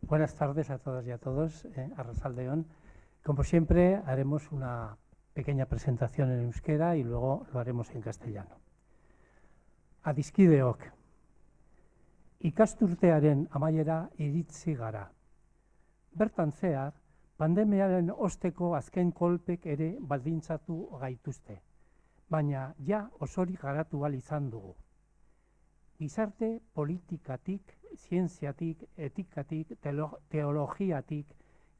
Buenas tardes a todas y a todos, Arratsaldeon. Como siempre, haremos una pequeña presentación en euskera y luego lo haremos en castellano. Adiskideok, ikasturtearen amaiera iritsi gara. Bertan zehar, pandemiaren osteko azken kolpek ere baldintzatu gaituzte, baina ja osorik garatu ahal izan dugu. Gizarte politikatik, zientziatik, etikatik, teologiatik,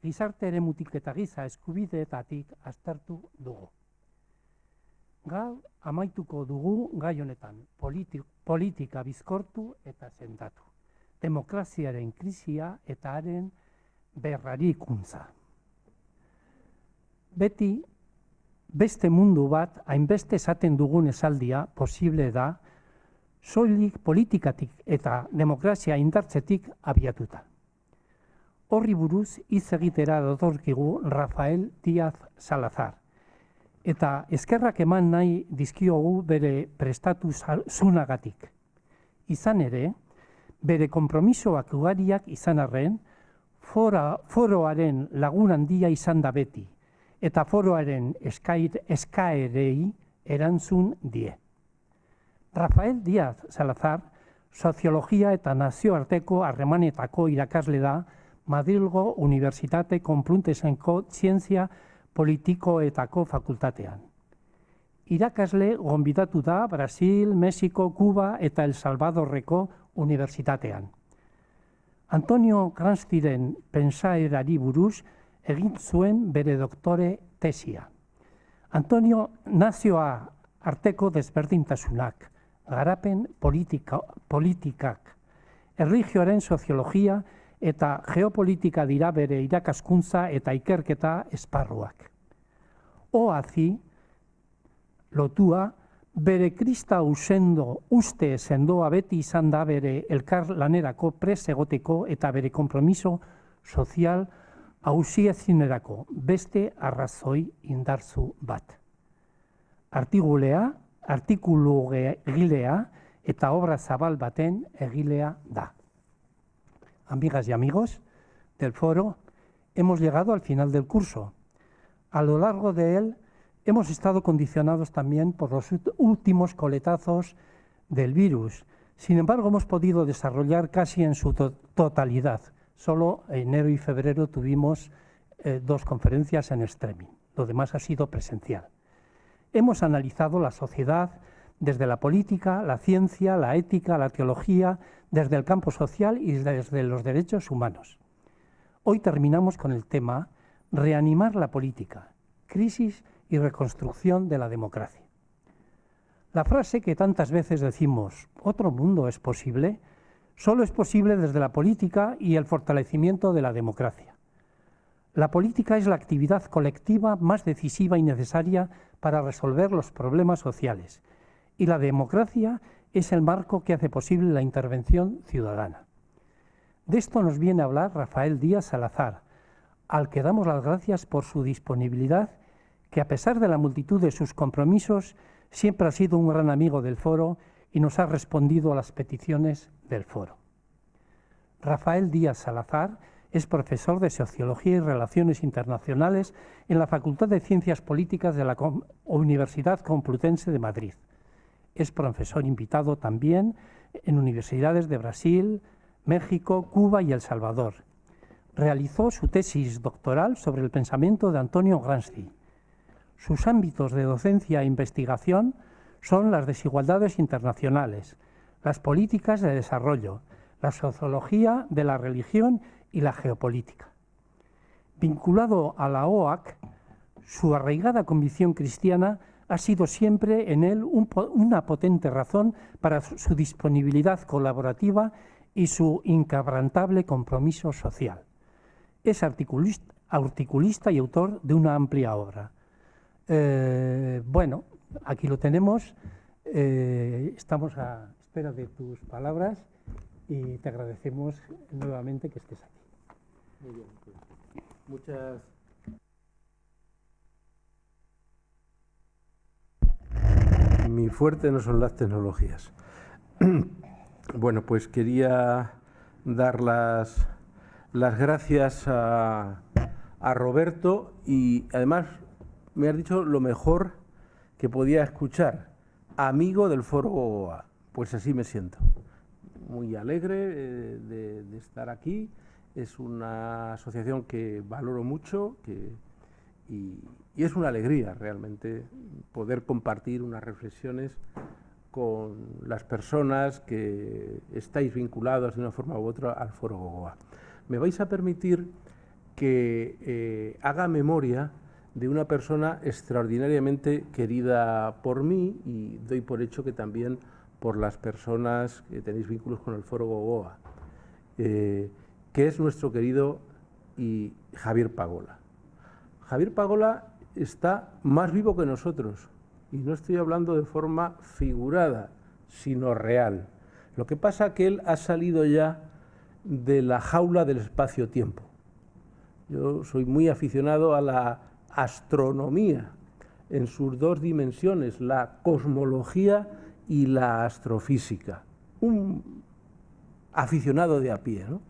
gizarte eremutik eta giza eskubideetatik aztertu dugu. Gaur amaituko dugu gai honetan, politika bizkortu eta sendatu, demokraziaren krisia eta haren berrarikuntza. Beti, beste mundu bat, hainbeste esaten dugun esaldia posible da, soilik politikatik eta demokrazia indartzetik abiatuta. Horri buruz hitz egitera datorkigu Rafael Díaz Salazar, eta eskerrak eman nahi dizkiogu bere prestatu zunagatik. Izan ere, bere konpromisoak ugariak izan arren, foroaren lagun handia izan da beti, eta foroaren eskaerei erantzun die. Rafael Díaz Salazar, soziologia eta nazioarteko harremanetako irakasle da Madrilgo Unibertsitate Konplutensenko Zientzia Politikoetako fakultatean. Irakasle gonbidatu da Brasil, Mexiko, Kuba eta El Salvadorreko unibertsitatean. Antonio Gramsciren pentsaerari buruz egin zuen bere doktore tesia. Antonio nazioa arteko desberdintasunak, garapen politikak, erlijioaren soziologia eta geopolitika dira bere irakaskuntza eta ikerketa esparruak. Oazi, lotua, bere kristau uste sendoa beti izan da bere elkar lanerako prest egoteko eta bere konpromiso sozial hausiezinerako beste arrazoi indartzu bat. Artikulu egilea eta obra zabal baten egilea da. Amigas y amigos del foro, hemos llegado al final del curso. A lo largo de él hemos estado condicionados también por los últimos coletazos del virus. Sin embargo, hemos podido desarrollar casi en su totalidad. Solo enero y febrero tuvimos 2 conferencias en streaming. Lo demás ha sido presencial. Hemos analizado la sociedad desde la política, la ciencia, la ética, la teología, desde el campo social y desde los derechos humanos. Hoy terminamos con el tema Reanimar la política, crisis y reconstrucción de la democracia. La frase que tantas veces decimos, ¿otro mundo es posible?, solo es posible desde la política y el fortalecimiento de la democracia. La política es la actividad colectiva más decisiva y necesaria para resolver los problemas sociales, y la democracia es el marco que hace posible la intervención ciudadana. De esto nos viene a hablar Rafael Díaz Salazar, al que damos las gracias por su disponibilidad, que a pesar de la multitud de sus compromisos, siempre ha sido un gran amigo del foro y nos ha respondido a las peticiones del foro. Rafael Díaz Salazar es profesor de Sociología y Relaciones Internacionales en la Facultad de Ciencias Políticas de la Universidad Complutense de Madrid. Es profesor invitado también en universidades de Brasil, México, Cuba y El Salvador. Realizó su tesis doctoral sobre el pensamiento de Antonio Gramsci. Sus ámbitos de docencia e investigación son las desigualdades internacionales, las políticas de desarrollo, la sociología de la religión y la geopolítica. Vinculado a la OAC, su arraigada convicción cristiana ha sido siempre en él una potente razón para su disponibilidad colaborativa y su inquebrantable compromiso social. Es articulista y autor de una amplia obra. Bueno, aquí lo tenemos. Estamos a espera de tus palabras y te agradecemos nuevamente que estés aquí. Muy bien, pues muchas. Mi fuerte no son las tecnologías. Bueno, pues quería dar las las gracias a Roberto y además me has dicho lo mejor que podía escuchar. Amigo del Foro Gogoa. Pues así me siento. Muy alegre de estar aquí. Es una asociación que valoro mucho y es una alegría realmente poder compartir unas reflexiones con las personas que estáis vinculados de una forma u otra al Foro Gogoa. Me vais a permitir que haga memoria de una persona extraordinariamente querida por mí y doy por hecho que también por las personas que tenéis vínculos con el Foro Gogoa, que es nuestro querido Javier Pagola. Javier Pagola está más vivo que nosotros y no estoy hablando de forma figurada, sino real. Lo que pasa es que él ha salido ya de la jaula del espacio-tiempo. Yo soy muy aficionado a la astronomía en sus dos dimensiones, la cosmología y la astrofísica. Un aficionado de a pie, ¿no?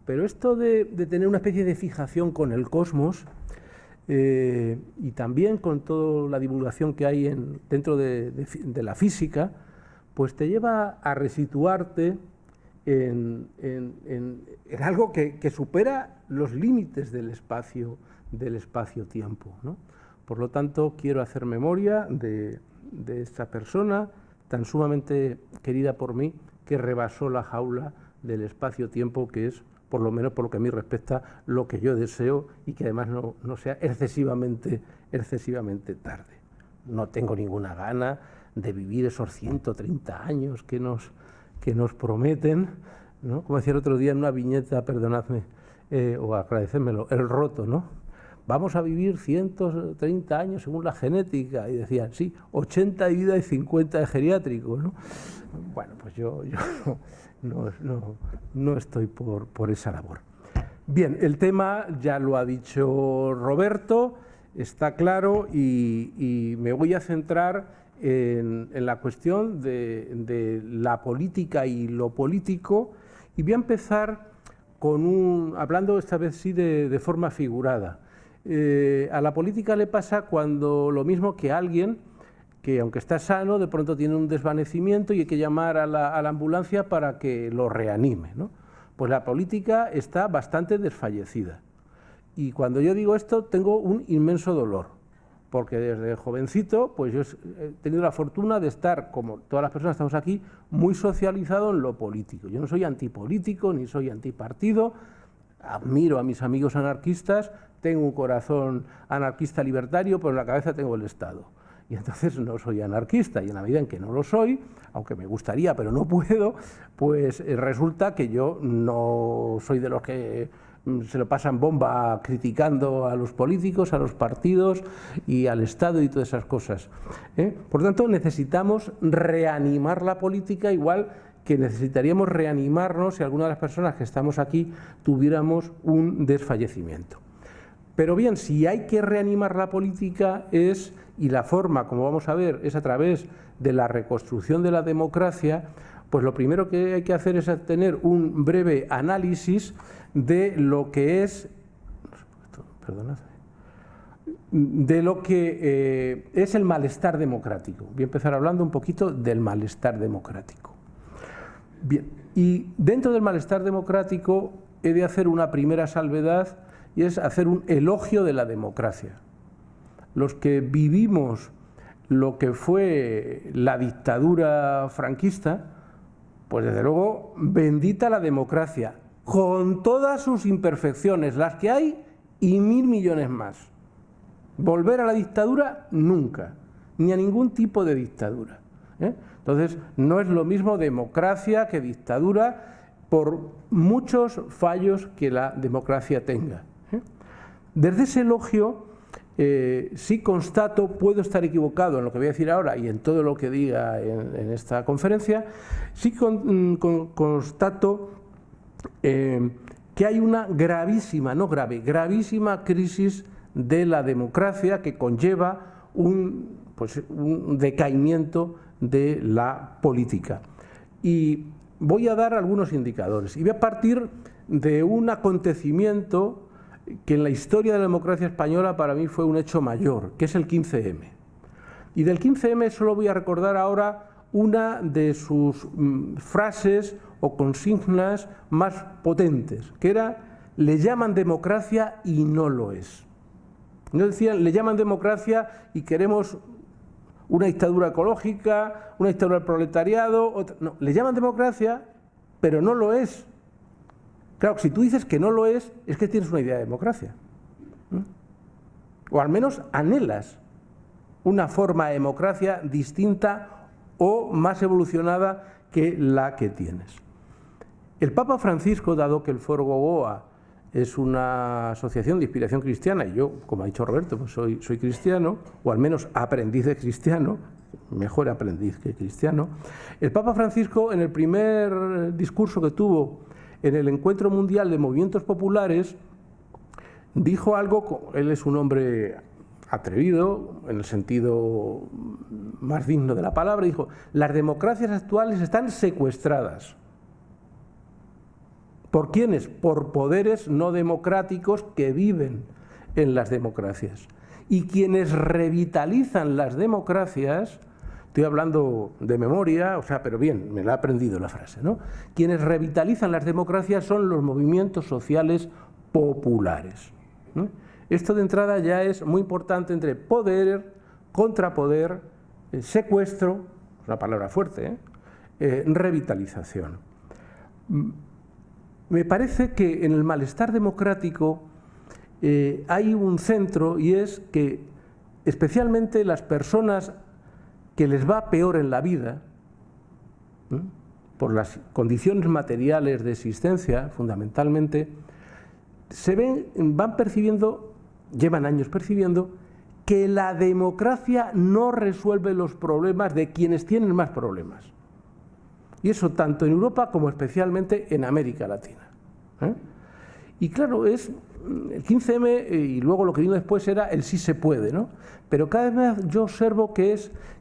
Pero esto de tener una especie de fijación con el cosmos y también con toda la divulgación que hay dentro de la física, pues te lleva a resituarte en algo que supera los límites del espacio-tiempo, ¿no? Por lo tanto, quiero hacer memoria de esta persona tan sumamente querida por mí, que rebasó la jaula del espacio-tiempo, que es, por lo menos por lo que a mí respecta, lo que yo deseo y que además no sea excesivamente tarde. No tengo ninguna gana de vivir esos 130 años que nos prometen, ¿no? Como decía el otro día en una viñeta, perdonadme, o agradecérmelo, el roto, ¿no? Vamos a vivir 130 años según la genética, y decían, sí, 80 de vida y 50 de geriátrico, ¿no? Bueno, pues yo no estoy por esa labor. Bien, el tema ya lo ha dicho Roberto, está claro, y me voy a centrar en la cuestión de la política y lo político, y voy a empezar hablando esta vez sí de forma figurada. A la política le pasa cuando lo mismo que a alguien que, aunque está sano, de pronto tiene un desvanecimiento y hay que llamar a la ambulancia para que lo reanime, ¿no? Pues la política está bastante desfallecida. Y cuando yo digo esto, tengo un inmenso dolor, porque desde jovencito pues yo he tenido la fortuna de estar, como todas las personas que estamos aquí, muy socializado en lo político. Yo no soy antipolítico ni soy antipartido, admiro a mis amigos anarquistas, tengo un corazón anarquista libertario, pero en la cabeza tengo el Estado. Y entonces no soy anarquista, y en la medida en que no lo soy, aunque me gustaría pero no puedo, pues resulta que yo no soy de los que se lo pasan bomba criticando a los políticos, a los partidos y al Estado y todas esas cosas, ¿eh? Por tanto, necesitamos reanimar la política, igual que necesitaríamos reanimarnos si alguna de las personas que estamos aquí tuviéramos un desfallecimiento. Pero bien, si hay que reanimar la política y la forma, como vamos a ver, es a través de la reconstrucción de la democracia, pues lo primero que hay que hacer es tener un breve análisis de lo que es, es el malestar democrático. Voy a empezar hablando un poquito del malestar democrático. Bien, y dentro del malestar democrático he de hacer una primera salvedad, y es hacer un elogio de la democracia. Los que vivimos lo que fue la dictadura franquista, pues desde luego, bendita la democracia, con todas sus imperfecciones, las que hay y 1000 millones más. Volver a la dictadura, nunca, ni a ningún tipo de dictadura, ¿eh? Entonces, no es lo mismo democracia que dictadura, por muchos fallos que la democracia tenga. Desde ese elogio, sí constato, puedo estar equivocado en lo que voy a decir ahora y en todo lo que diga en esta conferencia, sí constato que hay una gravísima, no grave, gravísima crisis de la democracia que conlleva un decaimiento de la política. Y voy a dar algunos indicadores y voy a partir de un acontecimiento que en la historia de la democracia española para mí fue un hecho mayor, que es el 15M. Y del 15M solo voy a recordar ahora una de sus frases o consignas más potentes, que era: le llaman democracia y no lo es. No decían, le llaman democracia y queremos una dictadura ecológica, una dictadura del proletariado, otra. No, le llaman democracia, pero no lo es. Claro, si tú dices que no lo es que tienes una idea de democracia. O al menos anhelas una forma de democracia distinta o más evolucionada que la que tienes. El Papa Francisco, dado que el Foro Gogoa es una asociación de inspiración cristiana, y yo, como ha dicho Roberto, pues soy cristiano, o al menos aprendiz de cristiano, mejor aprendiz que cristiano, el Papa Francisco, en el primer discurso que tuvo en el Encuentro Mundial de Movimientos Populares, dijo algo. Él es un hombre atrevido, en el sentido más digno de la palabra, dijo: las democracias actuales están secuestradas. ¿Por quiénes? Por poderes no democráticos que viven en las democracias. Y quienes revitalizan las democracias, estoy hablando de memoria, pero bien, me la he aprendido la frase, ¿no? Quienes revitalizan las democracias son los movimientos sociales populares, ¿no? Esto de entrada ya es muy importante, entre poder, contrapoder, secuestro, una palabra fuerte, revitalización. Me parece que en el malestar democrático hay un centro, y es que especialmente las personas que les va peor en la vida, por las condiciones materiales de existencia fundamentalmente, van percibiendo, llevan años percibiendo, que la democracia no resuelve los problemas de quienes tienen más problemas. Y eso tanto en Europa como especialmente en América Latina. Y claro, es el 15M, y luego lo que vino después era el sí se puede, ¿no? Pero cada vez más yo observo que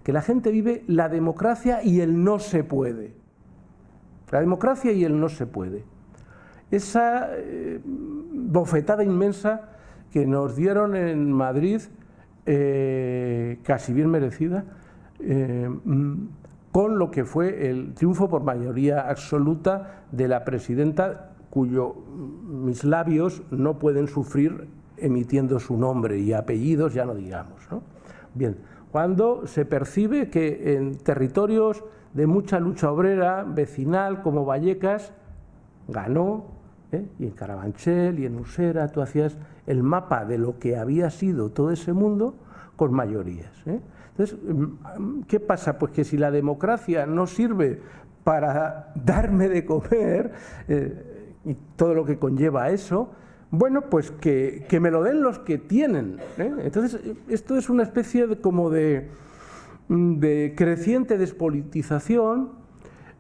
la gente vive la democracia y el no se puede. La democracia y el no se puede. Esa bofetada inmensa que nos dieron en Madrid, casi bien merecida, con lo que fue el triunfo por mayoría absoluta de la presidenta, mis labios no pueden sufrir emitiendo su nombre y apellidos, ya no digamos, ¿no? Bien, cuando se percibe que en territorios de mucha lucha obrera, vecinal, como Vallecas, ganó, y en Carabanchel y en Usera, tú hacías el mapa de lo que había sido todo ese mundo con mayorías. Entonces, ¿qué pasa? Pues que si la democracia no sirve para darme de comer, y todo lo que conlleva eso, bueno, pues que me lo den los que tienen. Entonces, esto es una especie de creciente despolitización,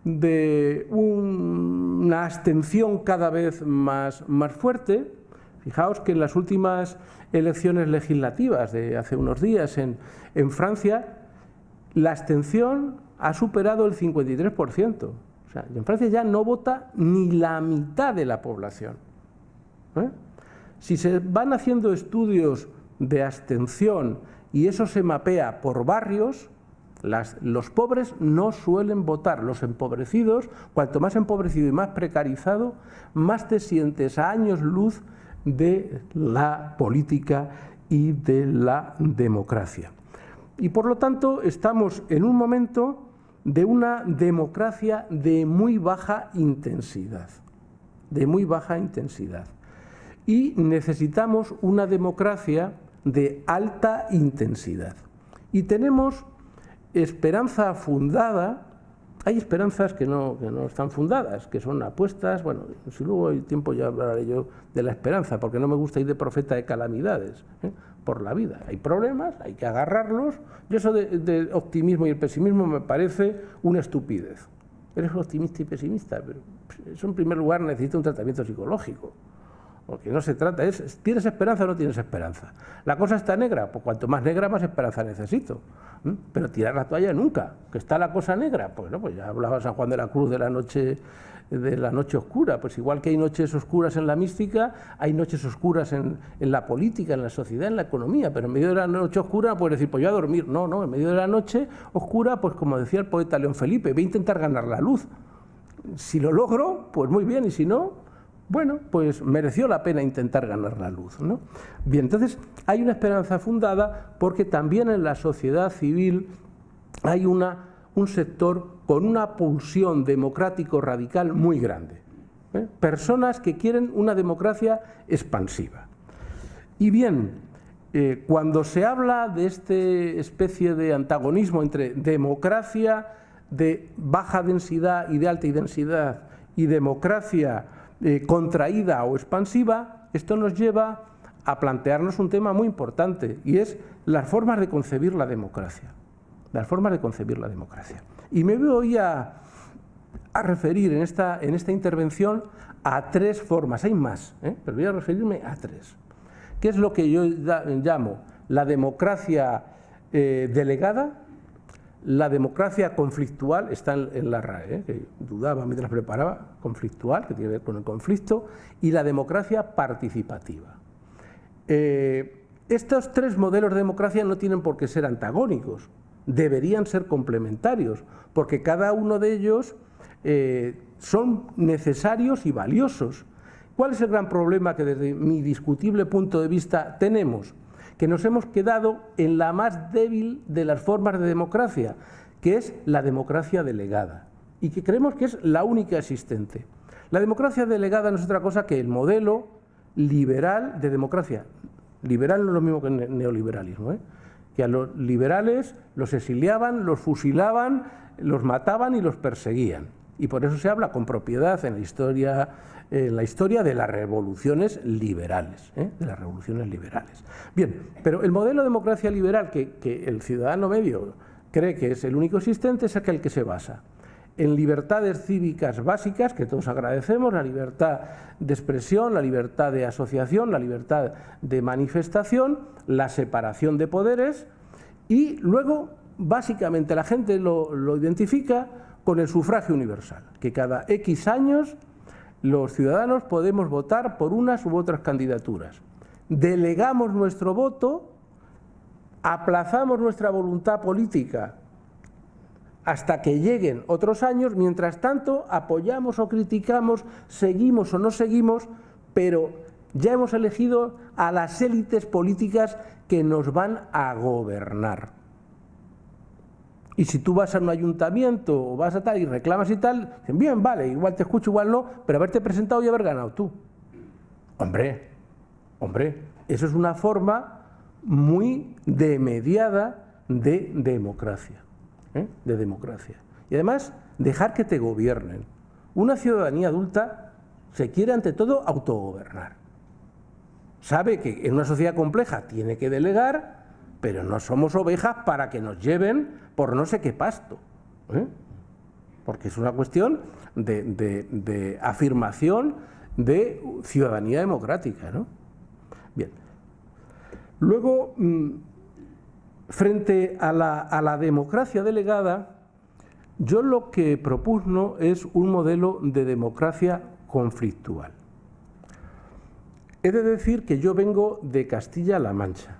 de una abstención cada vez más fuerte. Fijaos que en las últimas elecciones legislativas de hace unos días en Francia, la abstención ha superado el 53%. O sea, en Francia ya no vota ni la mitad de la población. Si se van haciendo estudios de abstención y eso se mapea por barrios, los pobres no suelen votar. Los empobrecidos, cuanto más empobrecido y más precarizado, más te sientes a años luz de la política y de la democracia. Y por lo tanto estamos en un momento de una democracia de muy baja intensidad, y necesitamos una democracia de alta intensidad. Y tenemos esperanza fundada. Hay esperanzas que no están fundadas, que son apuestas. Bueno, si luego hay tiempo ya hablaré yo de la esperanza, porque no me gusta ir de profeta de calamidades por la vida. Hay problemas, hay que agarrarlos. Yo eso del optimismo y el pesimismo me parece una estupidez. Eres optimista y pesimista, pero eso en primer lugar necesita un tratamiento psicológico. Porque no se trata, ¿tienes esperanza o no tienes esperanza? ¿La cosa está negra? Pues cuanto más negra, más esperanza necesito. Pero tirar la toalla nunca, que está la cosa negra. Pues no, pues ya hablaba San Juan de la Cruz de la noche oscura. Pues igual que hay noches oscuras en la mística, hay noches oscuras en la política, en la sociedad, en la economía. Pero en medio de la noche oscura no puedes decir, pues yo a dormir. No, en medio de la noche oscura, pues como decía el poeta León Felipe, voy a intentar ganar la luz. Si lo logro, pues muy bien, y si no, bueno, pues mereció la pena intentar ganar la luz, ¿no? Bien, entonces hay una esperanza fundada porque también en la sociedad civil hay un sector con una pulsión democrático radical muy grande. Personas que quieren una democracia expansiva. Y bien, cuando se habla de esta especie de antagonismo entre democracia de baja densidad y de alta densidad y democracia contraída o expansiva, esto nos lleva a plantearnos un tema muy importante, y es las formas de concebir la democracia. Las formas de concebir la democracia. Y me voy a referir en esta intervención a tres formas, hay más, pero voy a referirme a tres. ¿Qué es lo que yo llamo la democracia delegada? La democracia conflictual, está en la RAE, que dudaba mientras preparaba, conflictual, que tiene que ver con el conflicto, y la democracia participativa. Estos tres modelos de democracia no tienen por qué ser antagónicos, deberían ser complementarios, porque cada uno de ellos son necesarios y valiosos. ¿Cuál es el gran problema que desde mi discutible punto de vista tenemos? Que nos hemos quedado en la más débil de las formas de democracia, que es la democracia delegada, y que creemos que es la única existente. La democracia delegada no es otra cosa que el modelo liberal de democracia. Liberal no es lo mismo que neoliberalismo, que a los liberales los exiliaban, los fusilaban, los mataban y los perseguían. Y por eso se habla con propiedad en la historia de las revoluciones liberales, de las revoluciones liberales. Bien, pero el modelo de democracia liberal que el ciudadano medio cree que es el único existente es aquel que se basa en libertades cívicas básicas, que todos agradecemos, la libertad de expresión, la libertad de asociación, la libertad de manifestación, la separación de poderes, y luego, básicamente, la gente lo identifica con el sufragio universal, que cada X años los ciudadanos podemos votar por unas u otras candidaturas. Delegamos nuestro voto, aplazamos nuestra voluntad política hasta que lleguen otros años, mientras tanto apoyamos o criticamos, seguimos o no seguimos, pero ya hemos elegido a las élites políticas que nos van a gobernar. Y si tú vas a un ayuntamiento o vas a tal y reclamas y tal, dicen, bien, vale, igual te escucho, igual no, pero haberte presentado y haber ganado tú. Hombre, eso es una forma muy demediada de democracia. De democracia. Y además, dejar que te gobiernen. Una ciudadanía adulta se quiere ante todo autogobernar. Sabe que en una sociedad compleja tiene que delegar, pero no somos ovejas para que nos lleven por no sé qué pasto. Porque es una cuestión de afirmación de ciudadanía democrática, ¿no? Bien. Luego, frente a la democracia delegada, yo lo que propugno es un modelo de democracia conflictual. He de decir que yo vengo de Castilla-La Mancha,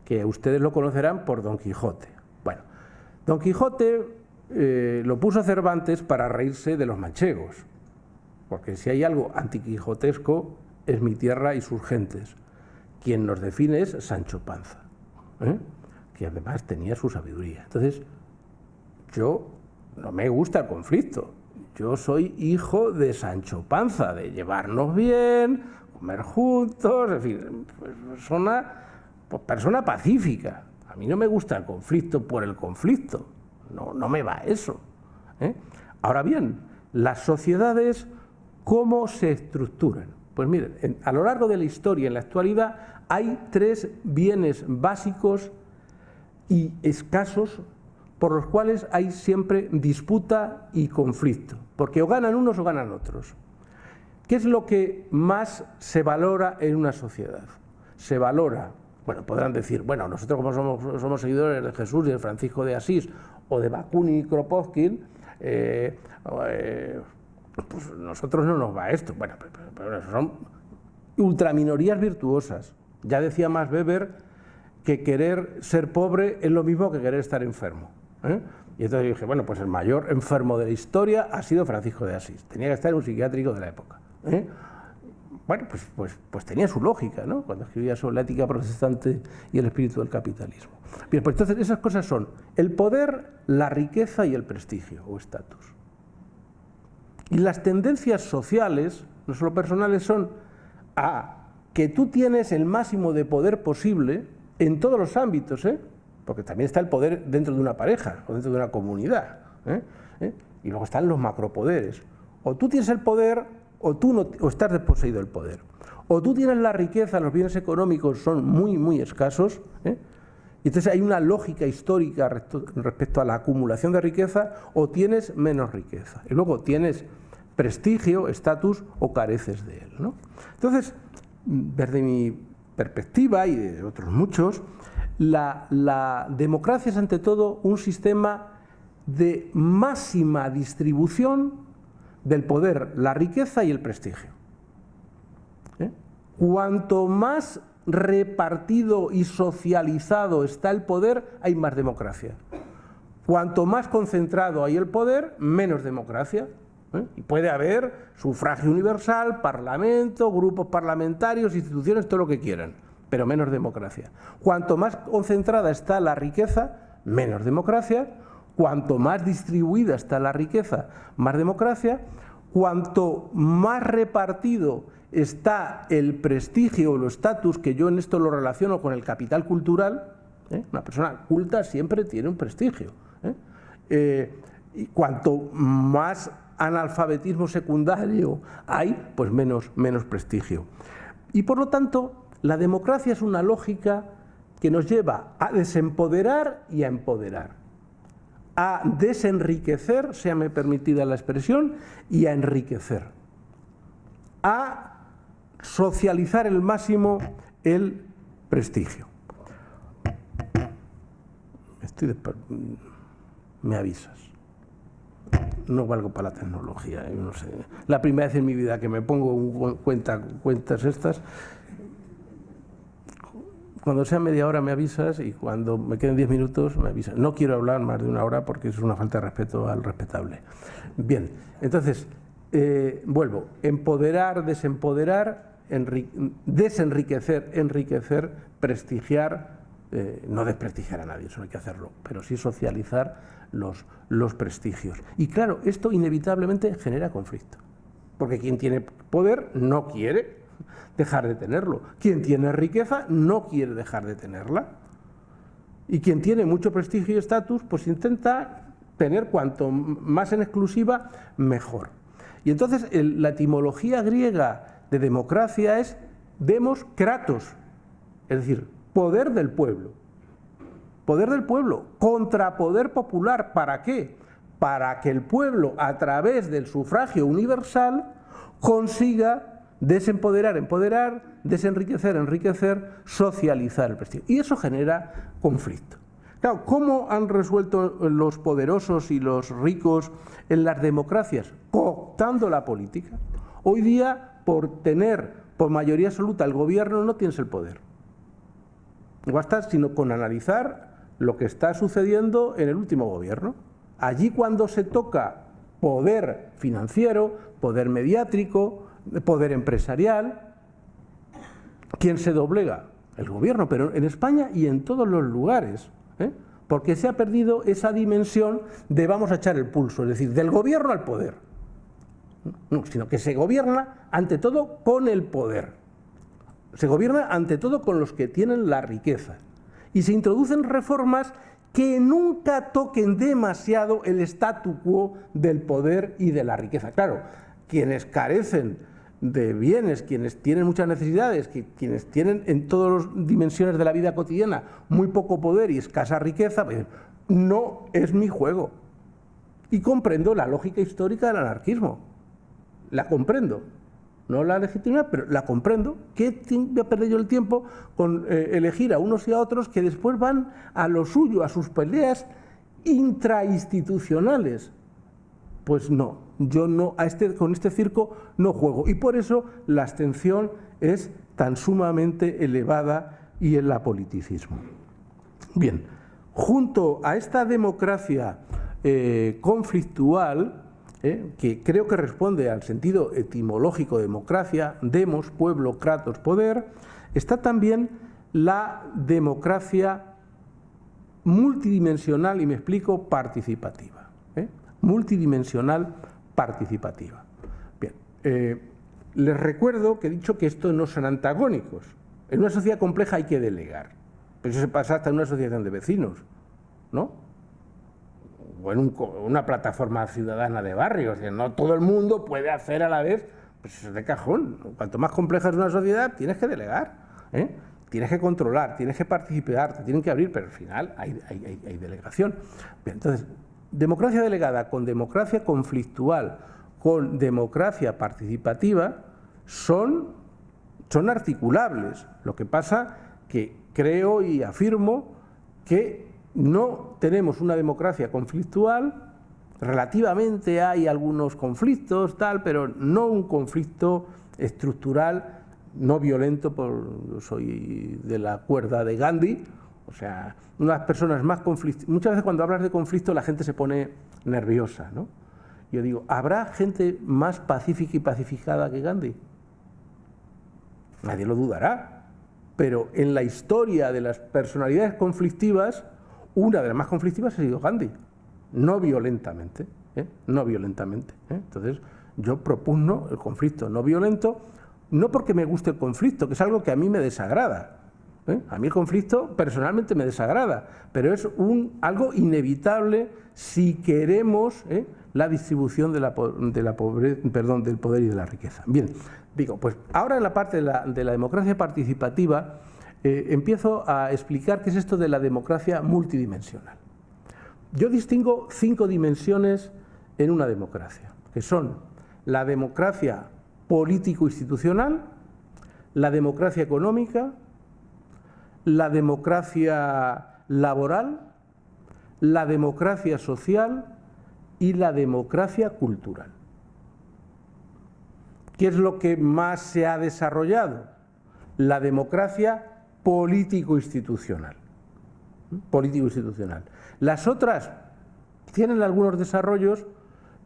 que ustedes lo conocerán por Don Quijote. Bueno, Don Quijote lo puso Cervantes para reírse de los manchegos, porque si hay algo antiquijotesco es mi tierra y sus gentes. Quien nos define es Sancho Panza, que además tenía su sabiduría. Entonces, yo no me gusta el conflicto. Yo soy hijo de Sancho Panza, de llevarnos bien, comer juntos, en fin, persona pacífica. A mí no me gusta el conflicto por el conflicto, no me va eso. Ahora bien, las sociedades, ¿cómo se estructuran? Pues miren, a lo largo de la historia, en la actualidad, hay tres bienes básicos y escasos por los cuales hay siempre disputa y conflicto, porque o ganan unos o ganan otros. ¿Qué es lo que más se valora en una sociedad? Se valora, bueno, podrán decir, bueno, nosotros como somos seguidores de Jesús y de Francisco de Asís o de Bakunin y Kropotkin, pues nosotros no nos va esto. Bueno, pero son ultraminorías virtuosas. Ya decía Max Weber que querer ser pobre es lo mismo que querer estar enfermo. Y entonces dije, bueno, pues el mayor enfermo de la historia ha sido Francisco de Asís. Tenía que estar en un psiquiátrico de la época. Bueno, pues tenía su lógica, ¿no? Cuando escribía sobre la ética protestante y el espíritu del capitalismo. Bien, pues entonces esas cosas son el poder, la riqueza y el prestigio o estatus. Y las tendencias sociales, no solo personales, son a que tú tienes el máximo de poder posible en todos los ámbitos, porque también está el poder dentro de una pareja o dentro de una comunidad, y luego están los macropoderes. O tú tienes el poder o tú no, o estás desposeído del poder. O tú tienes la riqueza, los bienes económicos son muy, muy escasos, y entonces hay una lógica histórica respecto a la acumulación de riqueza, o tienes menos riqueza. Y luego tienes prestigio, estatus, o careces de él, ¿no? Entonces, desde mi perspectiva y de otros muchos, la democracia es ante todo un sistema de máxima distribución del poder, la riqueza y el prestigio. Cuanto más repartido y socializado está el poder, hay más democracia. Cuanto más concentrado hay el poder, menos democracia. Y puede haber sufragio universal, parlamento, grupos parlamentarios, instituciones, todo lo que quieran, pero menos democracia. Cuanto más concentrada está la riqueza, menos democracia. Cuanto más distribuida está la riqueza, más democracia. Cuanto más repartido está el prestigio o el estatus, que yo en esto lo relaciono con el capital cultural, una persona culta siempre tiene un prestigio. Y cuanto más analfabetismo secundario hay, pues menos prestigio. Y por lo tanto, la democracia es una lógica que nos lleva a desempoderar y a empoderar, a desenriquecer, séame permitida la expresión, y a enriquecer, a socializar el máximo el prestigio. Me avisas. No valgo para la tecnología, no sé. La primera vez en mi vida que me pongo cuentas estas. Cuando sea media hora me avisas y cuando me queden 10 minutos me avisas. No quiero hablar más de una hora porque es una falta de respeto al respetable. Bien, entonces, vuelvo. Empoderar, desempoderar, desenriquecer, enriquecer, prestigiar, no desprestigiar a nadie, eso no hay que hacerlo, pero sí socializar los prestigios. Y claro, esto inevitablemente genera conflicto, porque quien tiene poder no quiere dejar de tenerlo. Quien tiene riqueza no quiere dejar de tenerla. Y quien tiene mucho prestigio y estatus, pues intenta tener cuanto más en exclusiva, mejor. Y entonces la etimología griega de democracia es demos kratos, es decir, poder del pueblo. Poder del pueblo contra poder popular. ¿Para qué? Para que el pueblo, a través del sufragio universal, consiga desempoderar, empoderar, desenriquecer, enriquecer, socializar el prestigio. Y eso genera conflicto. Claro, ¿cómo han resuelto los poderosos y los ricos en las democracias? Cooptando la política. Hoy día, por tener por mayoría absoluta el gobierno, no tienes el poder. No basta sino con analizar lo que está sucediendo en el último gobierno. Allí cuando se toca poder financiero, poder mediático, poder empresarial, ¿quién se doblega? El gobierno, pero en España y en todos los lugares, porque se ha perdido esa dimensión de vamos a echar el pulso, es decir, del gobierno al poder. No, sino que se gobierna ante todo con el poder. Se gobierna ante todo con los que tienen la riqueza. Y se introducen reformas que nunca toquen demasiado el statu quo del poder y de la riqueza. Claro, quienes carecen de bienes, quienes tienen muchas necesidades, quienes tienen en todas las dimensiones de la vida cotidiana muy poco poder y escasa riqueza, pues, no es mi juego. Y comprendo la lógica histórica del anarquismo. La comprendo. no la legitimidad, pero la comprendo. ¿Qué voy a perder yo el tiempo con elegir a unos y a otros que después van a lo suyo, a sus peleas intrainstitucionales? Pues no, yo no, con este circo no juego, y por eso la abstención es tan sumamente elevada y el apoliticismo. Bien, junto a esta democracia conflictual, que creo que responde al sentido etimológico de democracia, demos, pueblo, kratos, poder, está también la democracia multidimensional, y me explico, participativa. Multidimensional participativa. Bien, les recuerdo que he dicho que estos no son antagónicos. En una sociedad compleja hay que delegar, pero eso se pasa hasta en una asociación de vecinos, ¿no? O en una plataforma ciudadana de barrios, que no todo el mundo puede hacer a la vez, pues eso es de cajón. Cuanto más compleja es una sociedad, tienes que delegar, tienes que controlar, tienes que participar, te tienen que abrir, pero al final hay delegación. Bien, entonces, democracia delegada con democracia conflictual, con democracia participativa, son articulables. Lo que pasa que creo y afirmo que no tenemos una democracia conflictual, relativamente hay algunos conflictos, pero no un conflicto estructural, no violento. Yo soy de la cuerda de Gandhi. O sea, unas personas más conflictivas. Muchas veces cuando hablas de conflicto la gente se pone nerviosa, ¿no? Yo digo, ¿habrá gente más pacífica y pacificada que Gandhi? Nadie lo dudará. Pero en la historia de las personalidades conflictivas, una de las más conflictivas ha sido Gandhi. No violentamente, no violentamente. Entonces, yo propugno el conflicto no violento, no porque me guste el conflicto, que es algo que a mí me desagrada. A mí el conflicto personalmente me desagrada, pero es algo inevitable si queremos la distribución del poder y de la riqueza. Bien, digo, pues ahora en la parte de la democracia participativa empiezo a explicar qué es esto de la democracia multidimensional. Yo distingo 5 dimensiones en una democracia, que son la democracia político-institucional, la democracia económica, la democracia laboral, la democracia social y la democracia cultural. ¿Qué es lo que más se ha desarrollado? La democracia político-institucional. Político-institucional. Las otras tienen algunos desarrollos,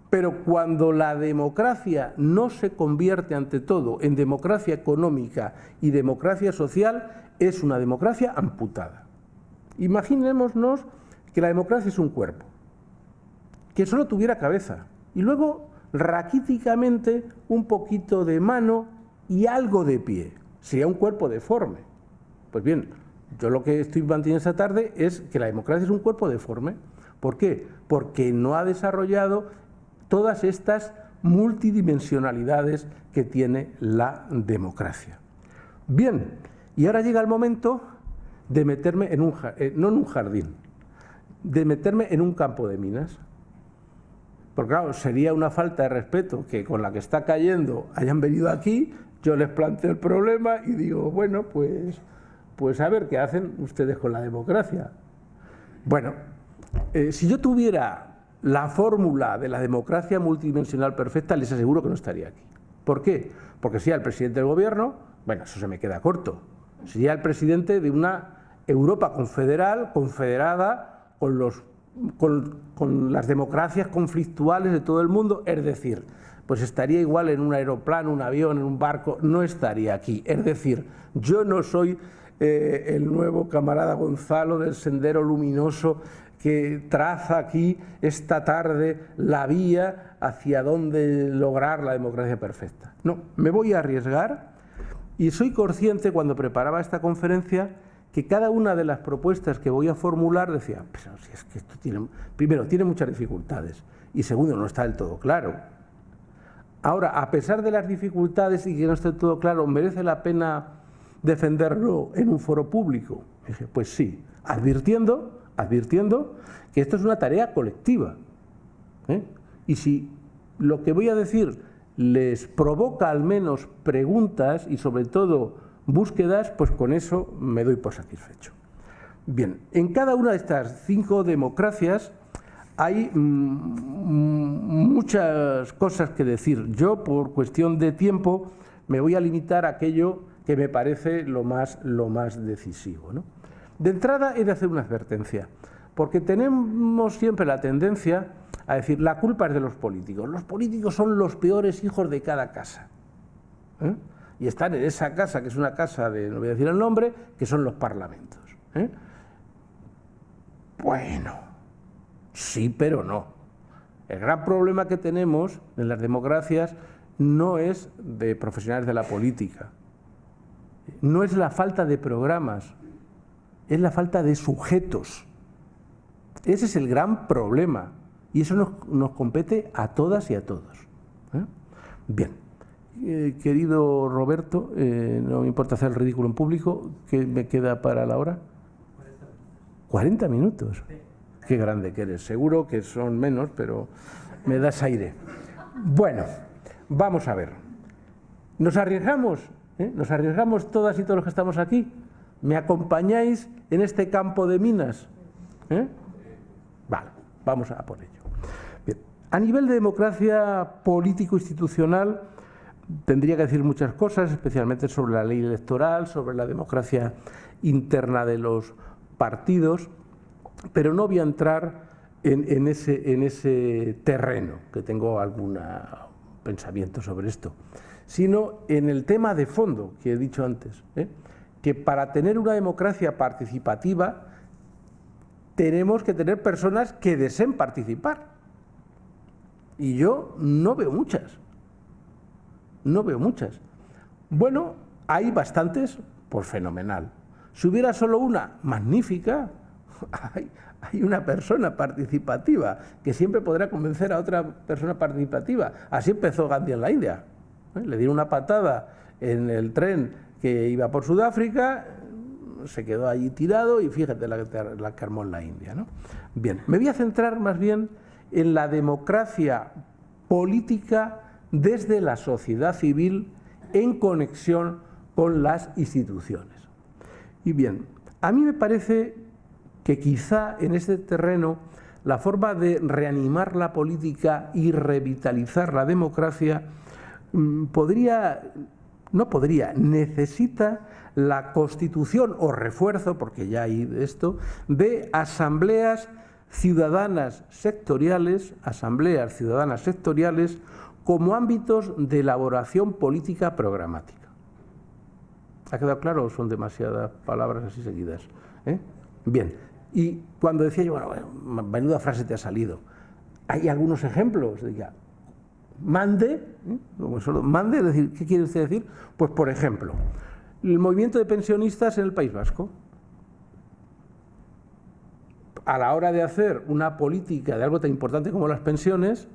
pero cuando la democracia no se convierte ante todo en democracia económica y democracia social, es una democracia amputada. Imaginémonos que la democracia es un cuerpo, que solo tuviera cabeza, y luego raquíticamente un poquito de mano y algo de pie. Sería un cuerpo deforme. Pues bien, yo lo que estoy manteniendo esta tarde es que la democracia es un cuerpo deforme. ¿Por qué? Porque no ha desarrollado todas estas multidimensionalidades que tiene la democracia. Bien, y ahora llega el momento de meterme no en un jardín, de meterme en un campo de minas. Porque claro, sería una falta de respeto que con la que está cayendo hayan venido aquí, yo les planteo el problema y digo, bueno, pues a ver qué hacen ustedes con la democracia. Bueno, si yo tuviera la fórmula de la democracia multidimensional perfecta, les aseguro que no estaría aquí. ¿Por qué? Porque sería el presidente del gobierno, bueno, eso se me queda corto, sería el presidente de una Europa confederada con las democracias conflictuales de todo el mundo, es decir, pues estaría igual en un aeroplano, un avión, en un barco, no estaría aquí. Es decir, yo no soy el nuevo camarada Gonzalo del Sendero Luminoso que traza aquí esta tarde la vía hacia dónde lograr la democracia perfecta. No, me voy a arriesgar y soy consciente cuando preparaba esta conferencia que cada una de las propuestas que voy a formular decía, pero si es que esto tiene muchas dificultades y segundo, no está del todo claro. Ahora, a pesar de las dificultades y que no esté del todo claro, ¿merece la pena defenderlo en un foro público? Y dije, pues sí, advirtiendo que esto es una tarea colectiva. Y si lo que voy a decir les provoca al menos preguntas y sobre todo búsquedas, pues con eso me doy por satisfecho. Bien, en cada una de estas 5 democracias hay muchas cosas que decir. Yo, por cuestión de tiempo, me voy a limitar a aquello que me parece lo más decisivo, ¿no? De entrada he de hacer una advertencia, porque tenemos siempre la tendencia a decir la culpa es de los políticos. Los políticos son los peores hijos de cada casa, ¿eh? Y están en esa casa, que es una casa de, no voy a decir el nombre, que son los parlamentos, ¿eh? Bueno, sí, pero no. El gran problema que tenemos en las democracias no es de profesionales de la política, no es la falta de programas, es la falta de sujetos. Ese es el gran problema y eso nos compete a todas y a todos, ¿eh? Bien, querido Roberto, no me importa hacer el ridículo en público, ¿qué me queda para la hora? 40 minutos. Qué grande que eres, seguro que son menos, pero me das aire. Bueno, vamos a ver. ¿Nos arriesgamos? ¿Nos arriesgamos todas y todos los que estamos aquí? ¿Me acompañáis en este campo de minas? Vale, vamos a por ello. Bien. A nivel de democracia político-institucional, tendría que decir muchas cosas, especialmente sobre la ley electoral, sobre la democracia interna de los partidos, pero no voy a entrar en ese terreno, que tengo algún pensamiento sobre esto, sino en el tema de fondo que he dicho antes, que para tener una democracia participativa tenemos que tener personas que deseen participar. Y yo no veo muchas. No veo muchas. Bueno, hay bastantes, pues fenomenal. Si hubiera solo una, magnífica. Hay una persona participativa que siempre podrá convencer a otra persona participativa. Así empezó Gandhi en la India. Le dieron una patada en el tren que iba por Sudáfrica, se quedó allí tirado y fíjate la que armó en la India, ¿no? Bien, me voy a centrar más bien en la democracia política desde la sociedad civil en conexión con las instituciones. Y bien, a mí me parece que quizá en este terreno la forma de reanimar la política y revitalizar la democracia necesita la constitución o refuerzo, porque ya hay esto, de asambleas ciudadanas sectoriales como ámbitos de elaboración política programática. ¿Ha quedado claro o son demasiadas palabras así seguidas? Bien, y cuando decía yo, bueno, menuda frase te ha salido, hay algunos ejemplos, diga, mande, es decir, ¿qué quiere usted decir? Pues, por ejemplo, el movimiento de pensionistas en el País Vasco. A la hora de hacer una política de algo tan importante como las pensiones,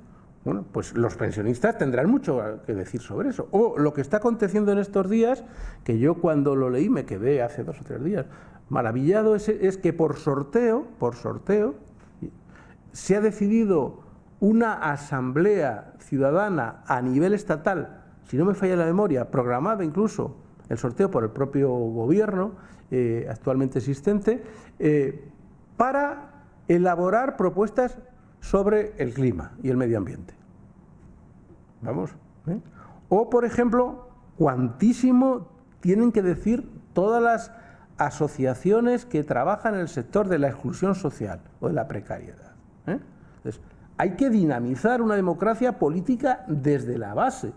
bueno, pues los pensionistas tendrán mucho que decir sobre eso. O lo que está aconteciendo en estos días, que yo cuando lo leí me quedé hace 2 o 3 días maravillado, es que por sorteo, se ha decidido una asamblea ciudadana a nivel estatal, si no me falla la memoria, programada incluso el sorteo por el propio gobierno actualmente existente, para elaborar propuestas sobre el clima y el medio ambiente. Vamos, O, por ejemplo, cuantísimo tienen que decir todas las asociaciones que trabajan en el sector de la exclusión social o de la precariedad. Entonces, hay que dinamizar una democracia política desde la base.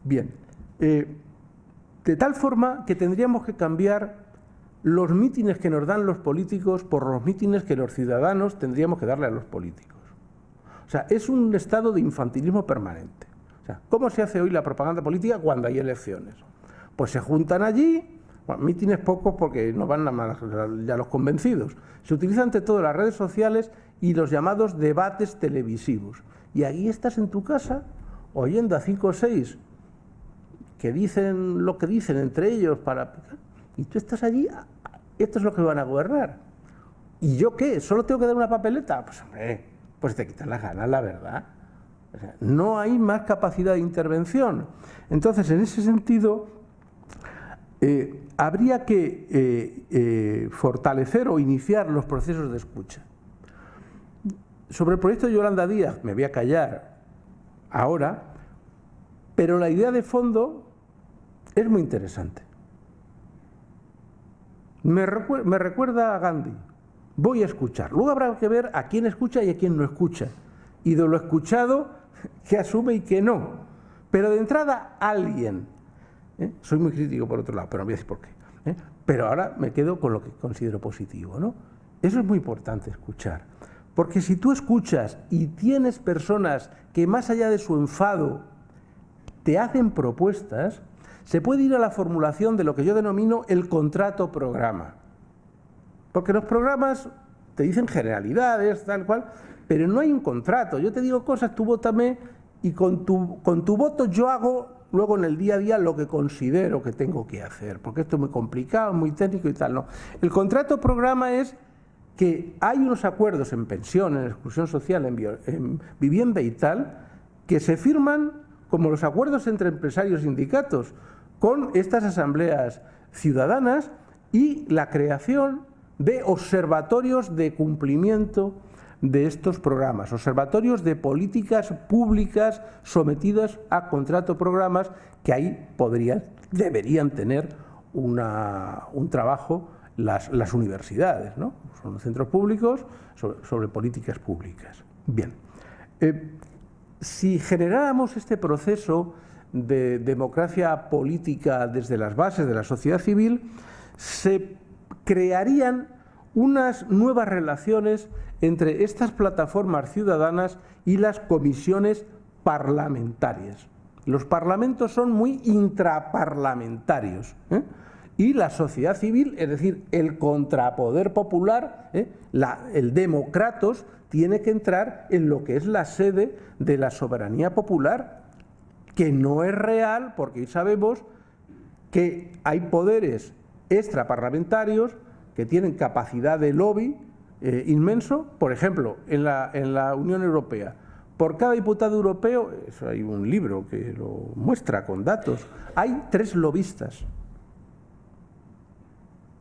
Bien, de tal forma que tendríamos que cambiar los mítines que nos dan los políticos por los mítines que los ciudadanos tendríamos que darle a los políticos. O sea, es un estado de infantilismo permanente. O sea, ¿cómo se hace hoy la propaganda política cuando hay elecciones? Pues se juntan allí, bueno, mítines pocos porque no van ya los convencidos. Se utilizan ante todo las redes sociales y los llamados debates televisivos. Y ahí estás en tu casa oyendo a 5 o 6 que dicen lo que dicen entre ellos y tú estás allí, esto es lo que van a gobernar. ¿Y yo qué? ¿Solo tengo que dar una papeleta? Pues hombre, pues te quitan las ganas, la verdad. O sea, no hay más capacidad de intervención. Entonces, en ese sentido, habría que fortalecer o iniciar los procesos de escucha. Sobre el proyecto de Yolanda Díaz, me voy a callar ahora, pero la idea de fondo es muy interesante. Me recuerda a Gandhi. Voy a escuchar. Luego habrá que ver a quién escucha y a quién no escucha. Y de lo escuchado, qué asume y qué no. Pero de entrada, alguien. Soy muy crítico por otro lado, pero no voy a decir por qué. Pero ahora me quedo con lo que considero positivo, ¿no? Eso es muy importante, escuchar. Porque si tú escuchas y tienes personas que más allá de su enfado te hacen propuestas, se puede ir a la formulación de lo que yo denomino el contrato-programa. Porque los programas te dicen generalidades, tal cual, pero no hay un contrato. Yo te digo cosas, tú vótame y con tu voto yo hago luego en el día a día lo que considero que tengo que hacer, porque esto es muy complicado, muy técnico y tal. No. El contrato-programa es que hay unos acuerdos en pensión, en exclusión social, en vivienda y tal, que se firman como los acuerdos entre empresarios y sindicatos, con estas asambleas ciudadanas y la creación de observatorios de cumplimiento de estos programas, observatorios de políticas públicas sometidas a contrato-programas que ahí deberían tener un trabajo las universidades, ¿no? Son los centros públicos sobre políticas públicas. Bien, si generáramos este proceso de democracia política desde las bases de la sociedad civil, se crearían unas nuevas relaciones entre estas plataformas ciudadanas y las comisiones parlamentarias. Los parlamentos son muy intraparlamentarios, y la sociedad civil, es decir, el contrapoder popular, el demócratos, tiene que entrar en lo que es la sede de la soberanía popular, que no es real porque hoy sabemos que hay poderes extraparlamentarios que tienen capacidad de lobby inmenso. Por ejemplo, en la Unión Europea, por cada diputado europeo, eso hay un libro que lo muestra con datos, hay 3 lobistas.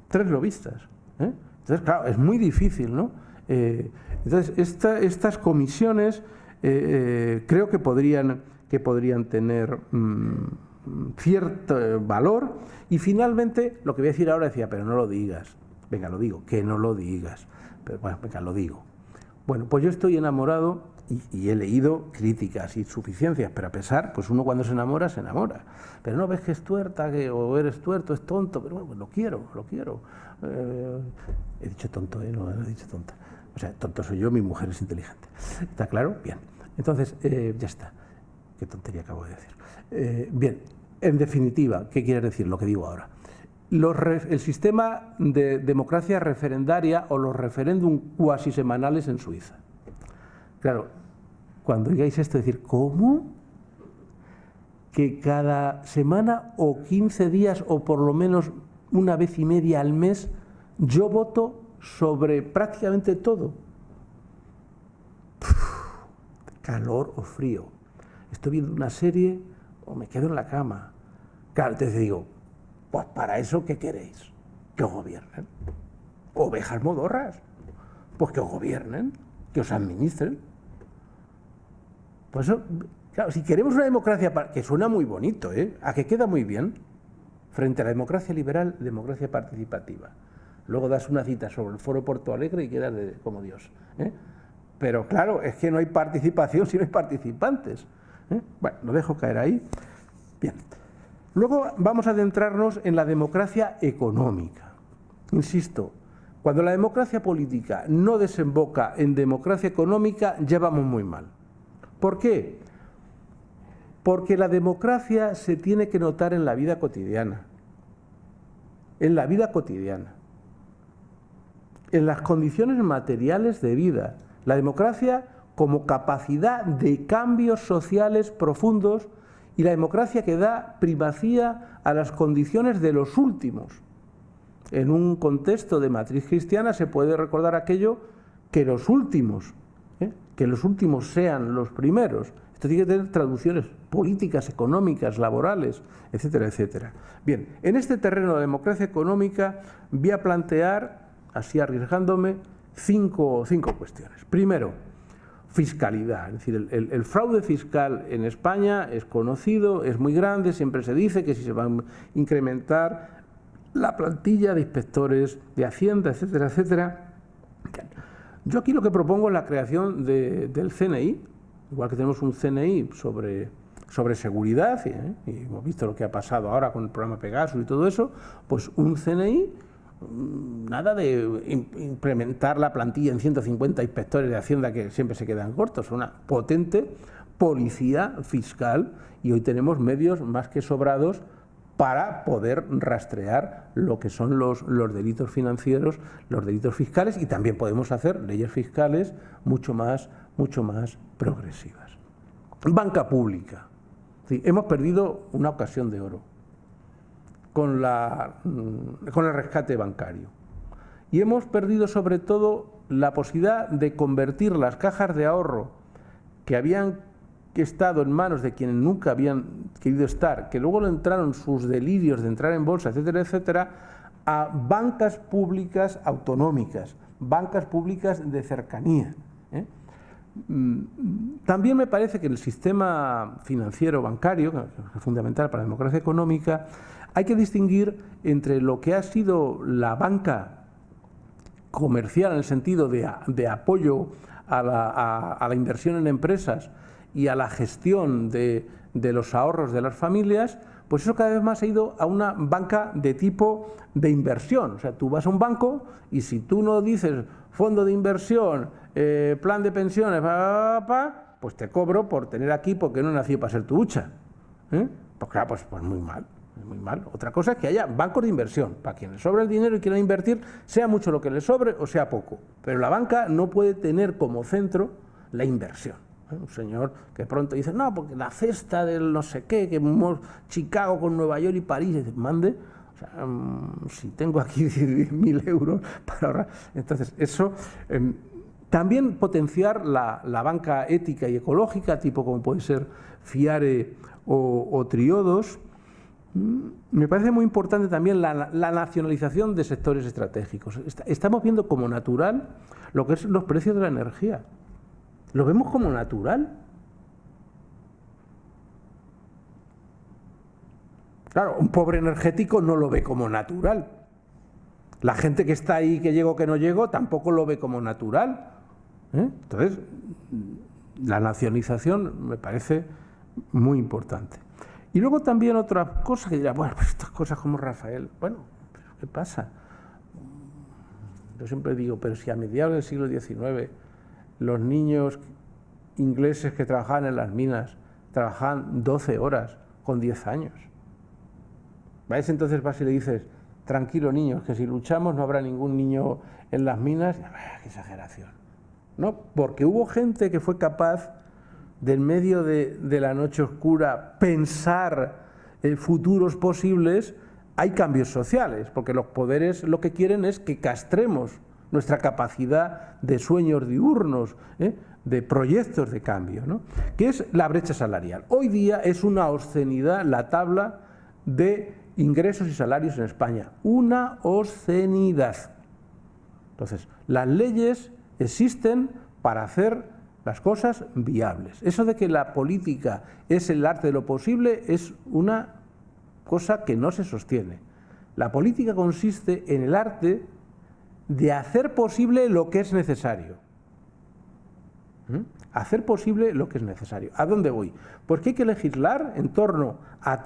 3 lobistas. Entonces, claro, es muy difícil, ¿no? Entonces, estas comisiones creo que podrían tener cierto valor. Y finalmente, lo que voy a decir ahora decía, pero no lo digas. Venga, lo digo, que no lo digas. Pero bueno, venga, lo digo. Bueno, pues yo estoy enamorado y he leído críticas y suficiencias, pero a pesar, pues uno cuando se enamora, se enamora. Pero no ves que es tuerta, o eres tuerto, es tonto, pero bueno, pues lo quiero. He dicho tonto, no he dicho tonta. O sea, tonto soy yo, mi mujer es inteligente. ¿Está claro? Bien. Entonces, ya está. Qué tontería acabo de decir. Bien, en definitiva, ¿qué quiere decir lo que digo ahora? El sistema de democracia referendaria o los referéndum cuasi semanales en Suiza. Claro, cuando digáis esto, decir, ¿cómo? Que cada semana o 15 días o por lo menos una vez y media al mes yo voto sobre prácticamente todo. Calor o frío. Estoy viendo una serie o me quedo en la cama. Claro, entonces digo, pues para eso, ¿qué queréis? Que os gobiernen. Ovejas modorras. Pues que os gobiernen, que os administren. Pues eso, claro, si queremos una democracia, que suena muy bonito, a que queda muy bien, frente a la democracia liberal, democracia participativa. Luego das una cita sobre el Foro Porto Alegre y quedas como Dios. Pero claro, es que no hay participación si no hay participantes. Bueno, lo dejo caer ahí. Bien. Luego vamos a adentrarnos en la democracia económica. Insisto, cuando la democracia política no desemboca en democracia económica, ya vamos muy mal. ¿Por qué? Porque la democracia se tiene que notar en la vida cotidiana. En la vida cotidiana. En las condiciones materiales de vida. La democracia como capacidad de cambios sociales profundos y la democracia que da primacía a las condiciones de los últimos. En un contexto de matriz cristiana se puede recordar aquello que los últimos sean los primeros. Esto Esto tiene que tener traducciones políticas, económicas, laborales, etcétera, etcétera. Bien, en este terreno de la democracia económica voy a plantear, así arriesgándome, cinco cuestiones. Primero, fiscalidad. Es decir, el fraude fiscal en España es conocido, es muy grande, siempre se dice que si se va a incrementar la plantilla de inspectores de Hacienda, etcétera, etcétera. Yo aquí lo que propongo es la creación del CNI, igual que tenemos un CNI sobre seguridad, y hemos visto lo que ha pasado ahora con el programa Pegasus y todo eso, pues un CNI, nada de implementar la plantilla en 150 inspectores de Hacienda que siempre se quedan cortos, una potente policía fiscal, y hoy tenemos medios más que sobrados para poder rastrear lo que son los delitos financieros, los delitos fiscales, y también podemos hacer leyes fiscales mucho más progresivas. Banca pública. Sí, hemos perdido una ocasión de oro con el rescate bancario. Y hemos perdido sobre todo la posibilidad de convertir las cajas de ahorro que habían estado en manos de quienes nunca habían querido estar, que luego le entraron sus delirios de entrar en bolsa, etcétera, etcétera, a bancas públicas autonómicas, bancas públicas de cercanía. También me parece que el sistema financiero bancario, que es fundamental para la democracia económica, hay que distinguir entre lo que ha sido la banca comercial en el sentido de apoyo a la inversión en empresas y a la gestión de los ahorros de las familias, pues eso cada vez más ha ido a una banca de tipo de inversión. O sea, tú vas a un banco y si tú no dices fondo de inversión, plan de pensiones, pues te cobro por tener aquí porque no he nacido para ser tu hucha. Pues claro, pues muy mal. Muy mal. Otra cosa es que haya bancos de inversión, para quien les sobra el dinero y quieran invertir, sea mucho lo que les sobre o sea poco. Pero la banca no puede tener como centro la inversión. Un señor que pronto dice, no, porque la cesta del no sé qué, que Chicago con Nueva York y París, mande, o sea, si tengo aquí 10.000 euros para ahorrar. Entonces, eso, también potenciar la banca ética y ecológica, tipo como puede ser FIARE o Triodos. Me parece muy importante también la nacionalización de sectores estratégicos. Estamos viendo como natural lo que son los precios de la energía. ¿Lo vemos como natural? Claro, un pobre energético no lo ve como natural. La gente que está ahí, que llego, que no llego, tampoco lo ve como natural. Entonces, la nacionalización me parece muy importante. Y luego también otra cosa que dirá, bueno, pues estas cosas como Rafael, bueno, pero ¿qué pasa? Yo siempre digo, pero si a mediados del siglo XIX los niños ingleses que trabajaban en las minas trabajaban 12 horas con 10 años. ¿Vais? Entonces vas y le dices, tranquilo niños, que si luchamos no habrá ningún niño en las minas. ¡Qué exageración! ¿No? Porque hubo gente que fue capaz del medio de la noche oscura pensar futuros posibles. Hay cambios sociales, porque los poderes lo que quieren es que castremos nuestra capacidad de sueños diurnos, de proyectos de cambio, ¿no? Que es la brecha salarial. Hoy día es una obscenidad la tabla de ingresos y salarios en España, una obscenidad. Entonces, las leyes existen para hacer las cosas viables. Eso de que la política es el arte de lo posible es una cosa que no se sostiene. La política consiste en el arte de hacer posible lo que es necesario. Hacer posible lo que es necesario. ¿A dónde voy? Pues que hay que legislar en torno a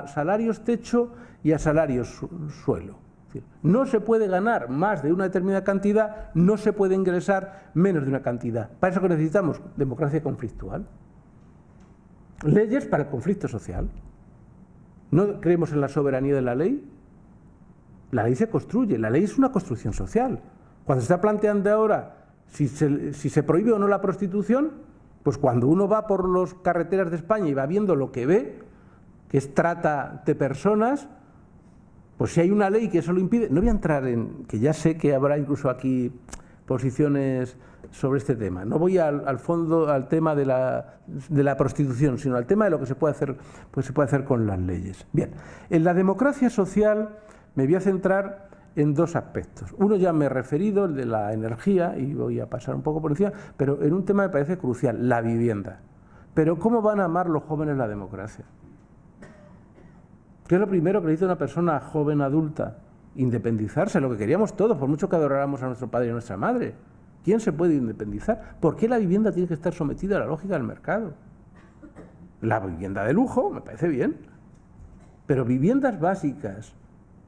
salarios techo y a salarios suelo. Es decir, no se puede ganar más de una determinada cantidad, no se puede ingresar menos de una cantidad. Para eso que necesitamos democracia conflictual. Leyes para el conflicto social. ¿No creemos en la soberanía de la ley? La ley se construye, la ley es una construcción social. Cuando se está planteando ahora si se prohíbe o no la prostitución, pues cuando uno va por las carreteras de España y va viendo lo que ve, que es trata de personas, pues si hay una ley que eso lo impide, no voy a entrar en, que ya sé que habrá incluso aquí posiciones sobre este tema. No voy al fondo, al tema de la prostitución, sino al tema de lo que se puede hacer con las leyes. Bien, en la democracia social me voy a centrar en dos aspectos. Uno ya me he referido, el de la energía, y voy a pasar un poco por encima, pero en un tema me parece crucial, la vivienda. Pero ¿cómo van a amar los jóvenes la democracia? ¿Qué es lo primero que le dice una persona joven, adulta? Independizarse, lo que queríamos todos, por mucho que adoráramos a nuestro padre y a nuestra madre. ¿Quién se puede independizar? ¿Por qué la vivienda tiene que estar sometida a la lógica del mercado? La vivienda de lujo, me parece bien, pero viviendas básicas,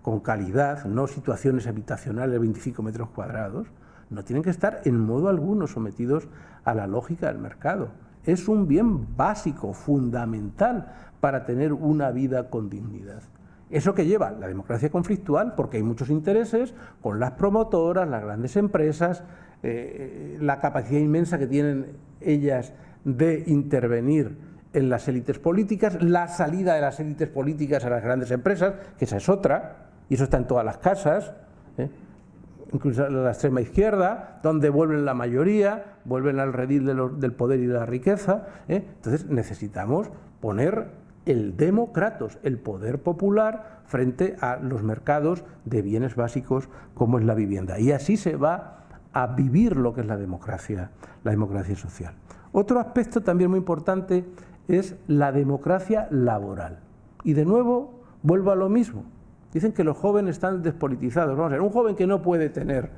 con calidad, no situaciones habitacionales de 25 metros cuadrados, no tienen que estar en modo alguno sometidos a la lógica del mercado. Es un bien básico, fundamental, para tener una vida con dignidad. ¿Eso que lleva? La democracia conflictual, porque hay muchos intereses con las promotoras, las grandes empresas, la capacidad inmensa que tienen ellas de intervenir en las élites políticas, la salida de las élites políticas a las grandes empresas, que esa es otra, y eso está en todas las casas, incluso la extrema izquierda, donde vuelven la mayoría, vuelven al redil del poder y de la riqueza. Entonces necesitamos poner el democratos, el poder popular, frente a los mercados de bienes básicos como es la vivienda. Y así se va a vivir lo que es la democracia social. Otro aspecto también muy importante es la democracia laboral. Y de nuevo vuelvo a lo mismo. Dicen que los jóvenes están despolitizados. Vamos a ver, un joven que no puede tener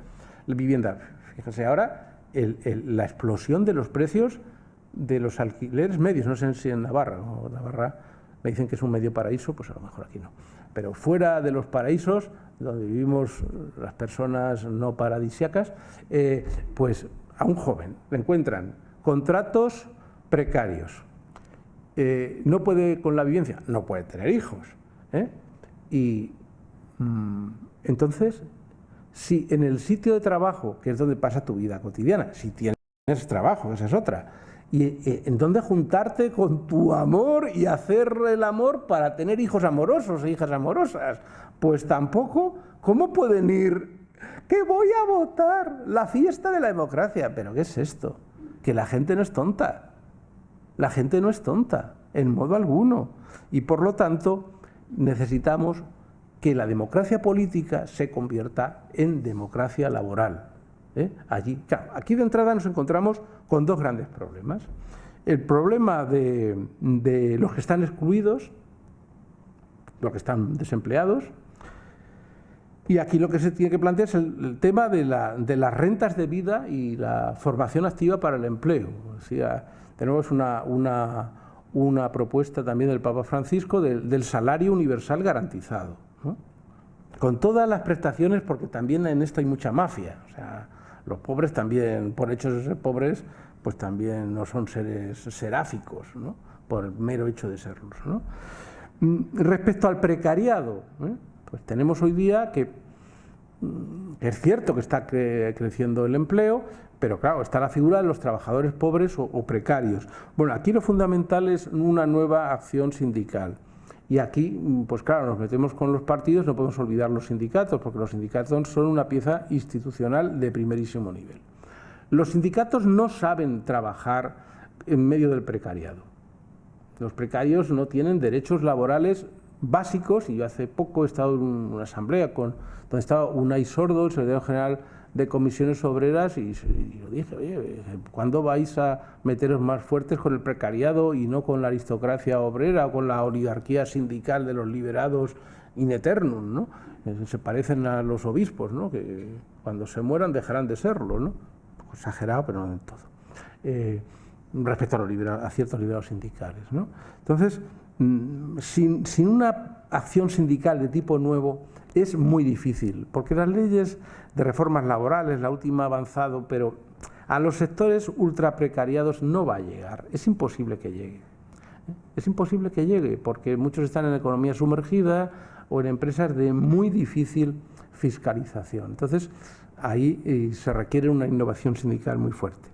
vivienda. Fíjense ahora la explosión de los precios de los alquileres medios. No sé si en Navarra, o Navarra me dicen que es un medio paraíso, pues a lo mejor aquí no. Pero fuera de los paraísos, donde vivimos las personas no paradisíacas, pues a un joven le encuentran contratos precarios. No puede con la vivienda, no puede tener hijos. Y entonces, si en el sitio de trabajo, que es donde pasa tu vida cotidiana, si tienes trabajo, esa es otra, y en dónde juntarte con tu amor y hacer el amor para tener hijos amorosos e hijas amorosas, pues tampoco, ¿cómo pueden ir? ¡Que voy a votar! La fiesta de la democracia. ¿Pero qué es esto? Que la gente no es tonta. La gente no es tonta, en modo alguno. Y por lo tanto, necesitamos que la democracia política se convierta en democracia laboral. Claro, aquí de entrada nos encontramos con dos grandes problemas. El problema de los que están excluidos, los que están desempleados, y aquí lo que se tiene que plantear es el tema de las rentas de vida y la formación activa para el empleo. O sea, tenemos una propuesta también del Papa Francisco del salario universal garantizado, ¿no? Con todas las prestaciones, porque también en esto hay mucha mafia. O sea, los pobres también, por hecho de ser pobres, pues también no son seres seráficos, ¿no? Por el mero hecho de serlos, ¿no? Respecto al precariado, pues tenemos hoy día que es cierto que está creciendo el empleo, pero claro, está la figura de los trabajadores pobres o precarios. Bueno, aquí lo fundamental es una nueva acción sindical. Y aquí, pues claro, nos metemos con los partidos, no podemos olvidar los sindicatos, porque los sindicatos son una pieza institucional de primerísimo nivel. Los sindicatos no saben trabajar en medio del precariado. Los precarios no tienen derechos laborales básicos, y yo hace poco he estado en una asamblea donde estaba Unai Sordo, el secretario general de Comisiones Obreras, y yo dije, oye, ¿cuándo vais a meteros más fuertes con el precariado y no con la aristocracia obrera o con la oligarquía sindical de los liberados in eternum, ¿no? Se parecen a los obispos, ¿no? Que cuando se mueran dejarán de serlo, ¿no? Exagerado, pero no del todo. Respecto a ciertos liberados sindicales, ¿no? Entonces, sin una acción sindical de tipo nuevo es muy difícil, porque las leyes de reformas laborales, la última ha avanzado, pero a los sectores ultra precariados no va a llegar, es imposible que llegue. Es imposible que llegue, porque muchos están en economía sumergida o en empresas de muy difícil fiscalización. Entonces, ahí se requiere una innovación sindical muy fuerte.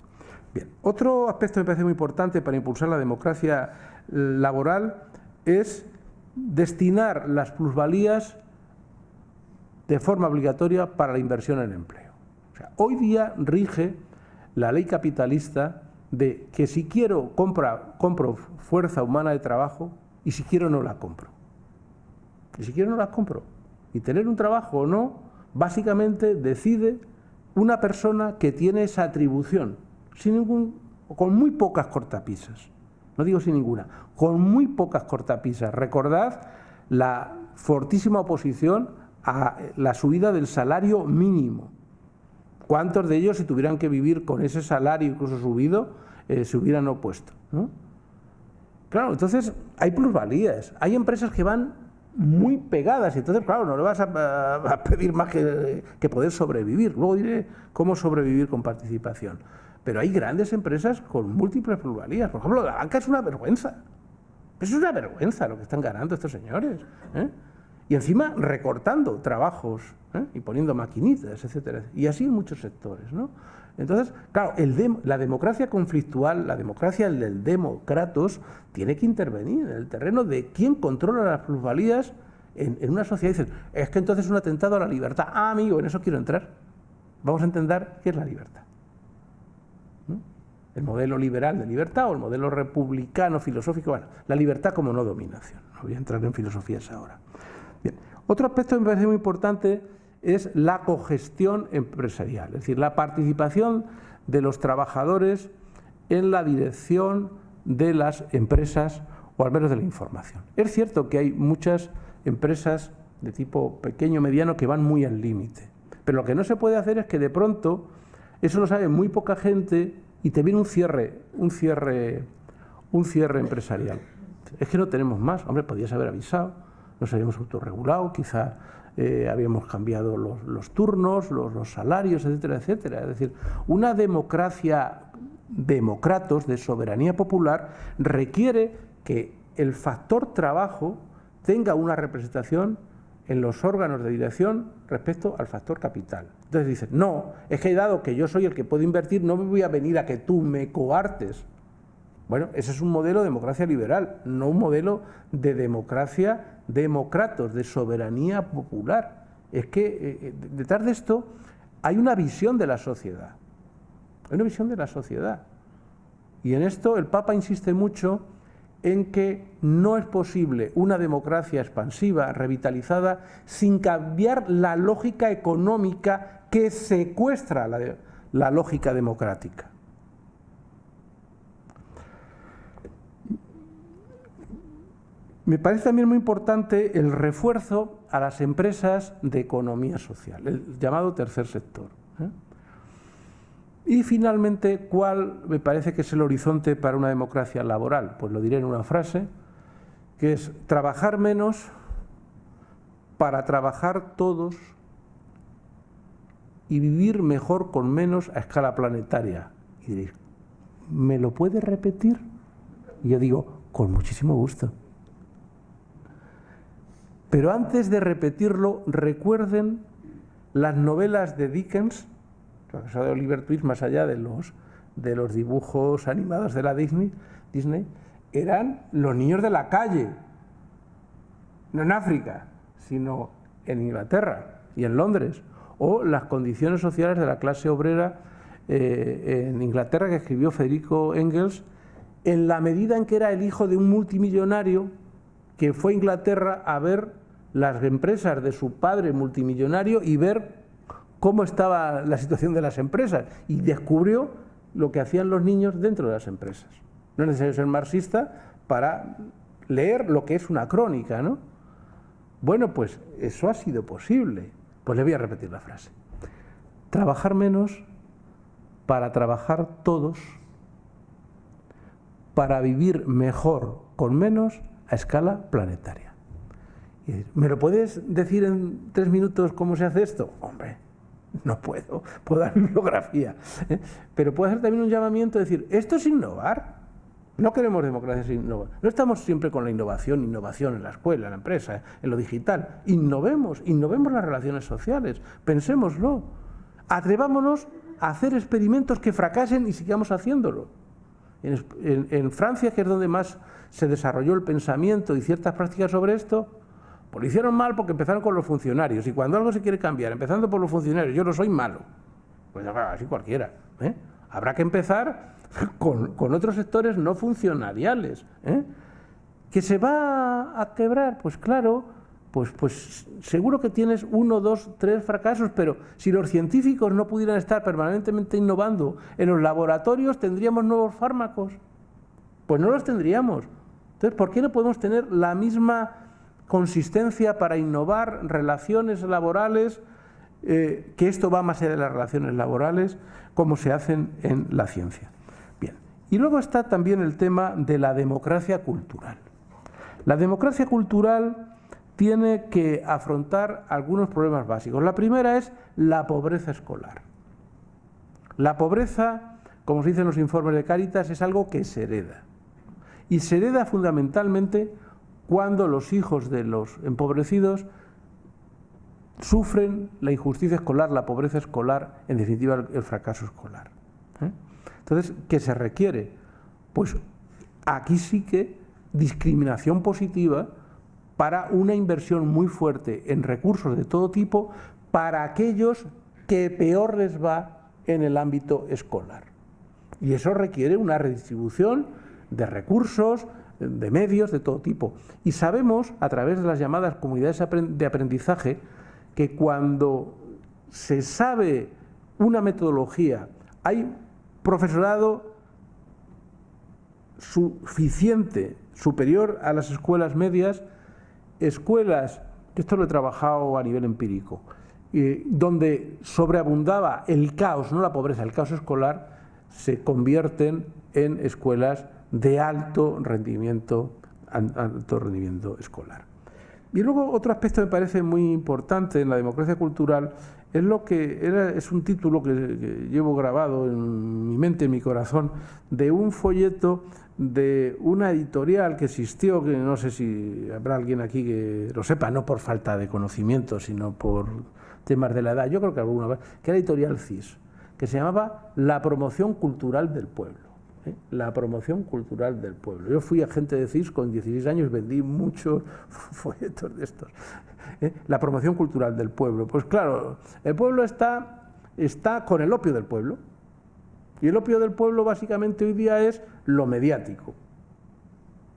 Bien, otro aspecto que me parece muy importante para impulsar la democracia laboral es destinar las plusvalías de forma obligatoria para la inversión en empleo. O sea, hoy día rige la ley capitalista de que si quiero compro fuerza humana de trabajo y si quiero no la compro. Y si quiero no la compro. Y tener un trabajo o no, básicamente decide una persona que tiene esa atribución, con muy pocas cortapisas. No digo sin ninguna, con muy pocas cortapisas. Recordad la fortísima oposición a la subida del salario mínimo. ¿Cuántos de ellos, si tuvieran que vivir con ese salario incluso subido, se hubieran opuesto, ¿no? Claro, entonces hay plusvalías, hay empresas que van muy pegadas y entonces, claro, no le vas a pedir más que poder sobrevivir. Luego diré cómo sobrevivir con participación. Pero hay grandes empresas con múltiples plusvalías. Por ejemplo, la banca es una vergüenza. Es una vergüenza lo que están ganando estos señores, ¿eh? Y encima recortando trabajos, ¿eh? Y poniendo maquinitas, etcétera. Y así en muchos sectores, ¿no? Entonces, claro, la democracia conflictual, la democracia del demócratos, tiene que intervenir en el terreno de quién controla las plusvalías en una sociedad. Dicen, es que entonces es un atentado a la libertad. Ah, amigo, en eso quiero entrar. Vamos a entender qué es la libertad. ¿No? El modelo liberal de libertad o el modelo republicano filosófico. Bueno, la libertad como no dominación. No voy a entrar en filosofías ahora. Bien. Otro aspecto que me parece muy importante es la cogestión empresarial, es decir, la participación de los trabajadores en la dirección de las empresas o al menos de la información. Es cierto que hay muchas empresas de tipo pequeño, mediano, que van muy al límite, pero lo que no se puede hacer es que de pronto, eso lo sabe muy poca gente y te viene un cierre empresarial. Es que no tenemos más, hombre, podías haber avisado, nos habíamos autorregulado, quizá habíamos cambiado los turnos, los salarios, etcétera, etcétera. Es decir, una democracia demócratos de soberanía popular requiere que el factor trabajo tenga una representación en los órganos de dirección respecto al factor capital. Entonces dicen, no, es que dado que yo soy el que puedo invertir, no me voy a venir a que tú me coartes. Bueno, ese es un modelo de democracia liberal, no un modelo de democracia demócratos, de soberanía popular. Es que detrás de esto hay una visión de la sociedad. Hay una visión de la sociedad. Y en esto el Papa insiste mucho en que no es posible una democracia expansiva, revitalizada, sin cambiar la lógica económica que secuestra la lógica democrática. Me parece también muy importante el refuerzo a las empresas de economía social, el llamado tercer sector, ¿eh? Y finalmente, ¿cuál me parece que es el horizonte para una democracia laboral? Pues lo diré en una frase, que es trabajar menos para trabajar todos y vivir mejor con menos a escala planetaria. Y diréis, ¿me lo puede repetir? Y yo digo, con muchísimo gusto. Pero antes de repetirlo, recuerden las novelas de Dickens, la Casa de Oliver Twist, más allá de los dibujos animados de la Disney, eran los niños de la calle, no en África, sino en Inglaterra y en Londres, o las condiciones sociales de la clase obrera en Inglaterra, que escribió Federico Engels, en la medida en que era el hijo de un multimillonario que fue a Inglaterra a ver las empresas de su padre multimillonario y ver cómo estaba la situación de las empresas, y descubrió lo que hacían los niños dentro de las empresas. No es necesario ser marxista para leer lo que es una crónica, ¿no? Bueno, pues eso ha sido posible. Pues le voy a repetir la frase. Trabajar menos para trabajar todos, para vivir mejor con menos a escala planetaria. ¿Me lo puedes decir en 3 minutos cómo se hace esto? Hombre, no puedo dar bibliografía, ¿eh? Pero puedo hacer también un llamamiento a decir, esto es innovar. No queremos democracia sin innovar. No estamos siempre con la innovación en la escuela, en la empresa, en lo digital. Innovemos las relaciones sociales, pensémoslo. Atrevámonos a hacer experimentos que fracasen y sigamos haciéndolo. En Francia, que es donde más se desarrolló el pensamiento y ciertas prácticas sobre esto, pues lo hicieron mal porque empezaron con los funcionarios, y cuando algo se quiere cambiar, empezando por los funcionarios, yo no soy malo. Pues así cualquiera. Habrá que empezar con otros sectores no funcionariales. ¿Que se va a quebrar? Pues claro, pues seguro que tienes 1, 2, 3 fracasos, pero si los científicos no pudieran estar permanentemente innovando en los laboratorios, ¿tendríamos nuevos fármacos? Pues no los tendríamos. Entonces, ¿por qué no podemos tener la misma consistencia para innovar relaciones laborales, que esto va más allá de las relaciones laborales, como se hacen en la ciencia? Bien, y luego está también el tema de la democracia cultural. La democracia cultural tiene que afrontar algunos problemas básicos. La primera es la pobreza escolar. La pobreza, como se dice en los informes de Cáritas, es algo que se hereda. Y se hereda fundamentalmente cuando los hijos de los empobrecidos sufren la injusticia escolar, la pobreza escolar, en definitiva el fracaso escolar. Entonces, ¿qué se requiere? Pues aquí sí que discriminación positiva para una inversión muy fuerte en recursos de todo tipo para aquellos que peor les va en el ámbito escolar. Y eso requiere una redistribución de recursos, de medios de todo tipo. Y sabemos, a través de las llamadas comunidades de aprendizaje, que cuando se sabe una metodología, hay profesorado suficiente, superior a las escuelas medias, escuelas, esto lo he trabajado a nivel empírico, donde sobreabundaba el caos, no la pobreza, el caos escolar, se convierten en escuelas de alto rendimiento escolar. Y luego otro aspecto que me parece muy importante en la democracia cultural es lo que es un título que llevo grabado en mi mente, en mi corazón, de un folleto de una editorial que existió, que no sé si habrá alguien aquí que lo sepa, no por falta de conocimiento, sino por temas de la edad, yo creo que alguna vez, que era Editorial CIS, que se llamaba La Promoción Cultural del Pueblo. La promoción cultural del pueblo. Yo fui agente de CIS con 16 años, vendí muchos folletos de estos. La promoción cultural del pueblo. Pues claro, el pueblo está con el opio del pueblo. Y el opio del pueblo básicamente hoy día es lo mediático.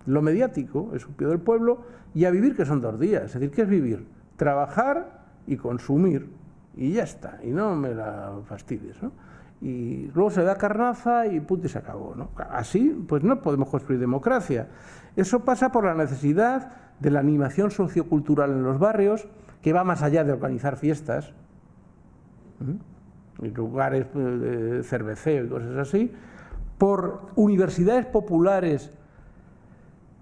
Lo mediático es opio del pueblo, y a vivir, que son 2 días. Es decir, ¿qué es vivir? Trabajar y consumir. Y ya está. Y no me la fastidies, ¿no? Y luego se da carnaza y punto y se acabó, ¿no? Así, pues no podemos construir democracia. Eso pasa por la necesidad de la animación sociocultural en los barrios, que va más allá de organizar fiestas, y lugares de cerveceo y cosas así, por universidades populares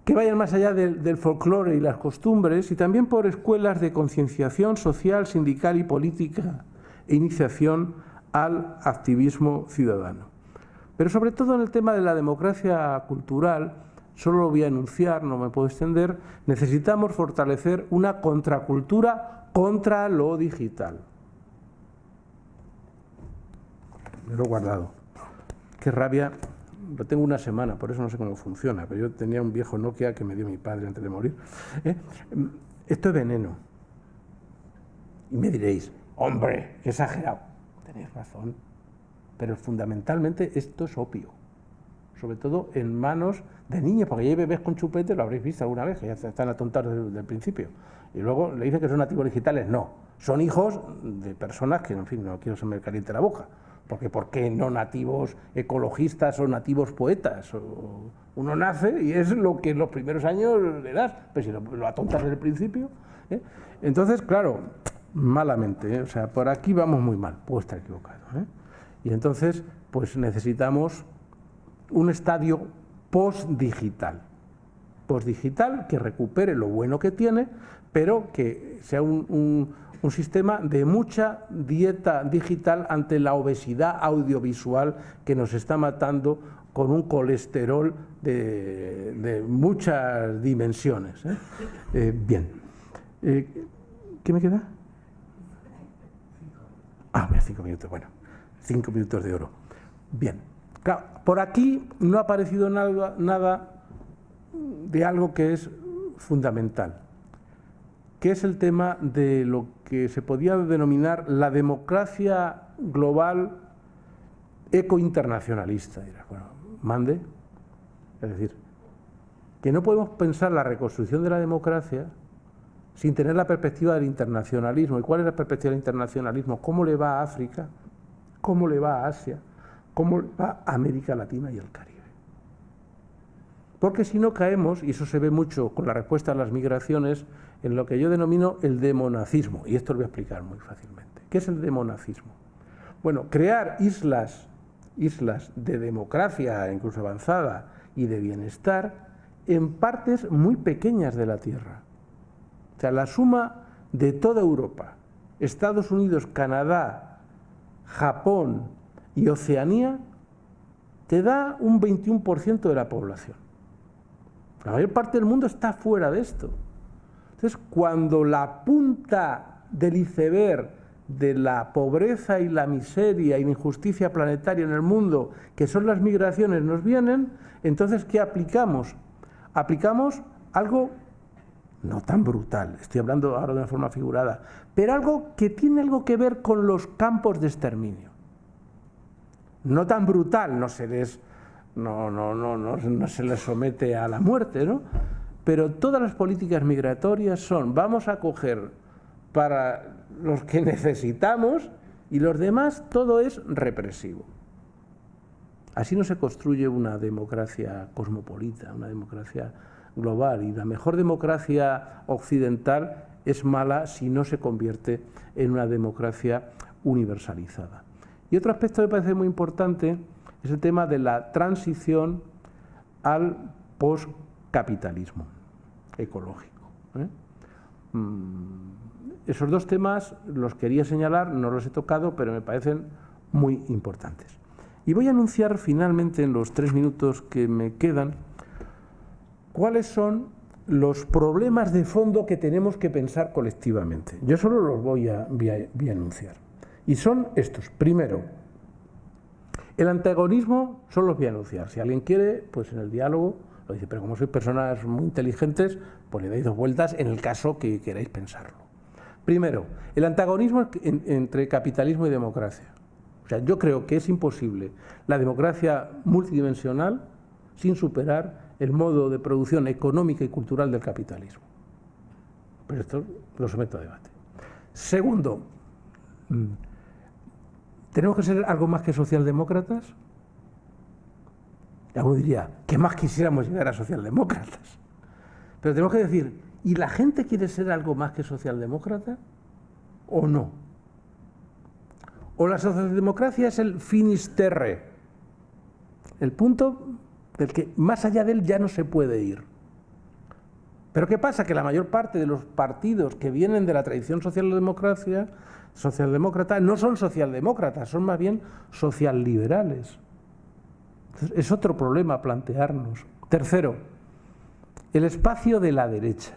que vayan más allá del folclore y las costumbres, y también por escuelas de concienciación social, sindical y política e iniciación al activismo ciudadano. Pero sobre todo en el tema de la democracia cultural, solo lo voy a enunciar, no me puedo extender, necesitamos fortalecer una contracultura contra lo digital. Me lo he guardado. Qué rabia, lo tengo una semana, por eso no sé cómo funciona, pero yo tenía un viejo Nokia que me dio mi padre antes de morir. Esto es veneno. Y me diréis, hombre, qué exagerado. Tenéis razón, pero fundamentalmente esto es opio, sobre todo en manos de niños, porque ya hay bebés con chupete, lo habréis visto alguna vez, que ya están atontados desde el principio, y luego le dicen que son nativos digitales. No, son hijos de personas que, en fin, no quiero que se me caliente la boca, porque ¿por qué no nativos ecologistas o nativos poetas? Uno nace y es lo que en los primeros años le das, pero si lo atontas desde el principio, Entonces, claro, malamente, o sea, por aquí vamos muy mal, puedo estar equivocado, Y entonces, pues necesitamos un estadio post-digital que recupere lo bueno que tiene, pero que sea un sistema de mucha dieta digital ante la obesidad audiovisual que nos está matando con un colesterol de muchas dimensiones. Bien. ¿Qué me queda? 5 minutos, bueno, 5 minutos de oro. Bien, claro, por aquí no ha aparecido nada de algo que es fundamental, que es el tema de lo que se podía denominar la democracia global ecointernacionalista. Dirás, bueno, mande. Es decir, que no podemos pensar la reconstrucción de la democracia sin tener la perspectiva del internacionalismo. ¿Y cuál es la perspectiva del internacionalismo? ¿Cómo le va a África? ¿Cómo le va a Asia? ¿Cómo le va a América Latina y el Caribe? Porque si no caemos, y eso se ve mucho con la respuesta a las migraciones, en lo que yo denomino el demonazismo. Y esto lo voy a explicar muy fácilmente. ¿Qué es el demonazismo? Bueno, crear islas de democracia, incluso avanzada, y de bienestar, en partes muy pequeñas de la Tierra. O sea, la suma de toda Europa, Estados Unidos, Canadá, Japón y Oceanía, te da un 21% de la población. La mayor parte del mundo está fuera de esto. Entonces, cuando la punta del iceberg de la pobreza y la miseria y la injusticia planetaria en el mundo, que son las migraciones, nos vienen, entonces, ¿qué aplicamos? Aplicamos algo no tan brutal, estoy hablando ahora de una forma figurada, pero algo que tiene algo que ver con los campos de exterminio. No tan brutal, no se les somete a la muerte, ¿no? Pero todas las políticas migratorias son, vamos a coger para los que necesitamos y los demás todo es represivo. Así no se construye una democracia cosmopolita, una democracia global, y la mejor democracia occidental es mala si no se convierte en una democracia universalizada. Y otro aspecto que me parece muy importante es el tema de la transición al postcapitalismo ecológico. Esos dos temas los quería señalar, no los he tocado, pero me parecen muy importantes. Y voy a anunciar finalmente, en los 3 minutos que me quedan, cuáles son los problemas de fondo que tenemos que pensar colectivamente. Yo solo los voy a anunciar. Y son estos. Primero, el antagonismo solo los voy a anunciar. Si alguien quiere, pues en el diálogo lo dice, pero como sois personas muy inteligentes, pues le dais 2 vueltas en el caso que queráis pensarlo. Primero, el antagonismo entre capitalismo y democracia. O sea, yo creo que es imposible la democracia multidimensional sin superar el modo de producción económica y cultural del capitalismo. Pero esto lo someto a debate. Segundo, ¿tenemos que ser algo más que socialdemócratas? Y alguno diría, ¿qué más quisiéramos llegar a socialdemócratas? Pero tenemos que decir, ¿y la gente quiere ser algo más que socialdemócrata o no? ¿O la socialdemocracia es el finisterre? El punto del que más allá de él ya no se puede ir. Pero ¿qué pasa? Que la mayor parte de los partidos que vienen de la tradición socialdemócrata no son socialdemócratas, son más bien socialliberales. Entonces, es otro problema a plantearnos. Tercero, el espacio de la derecha.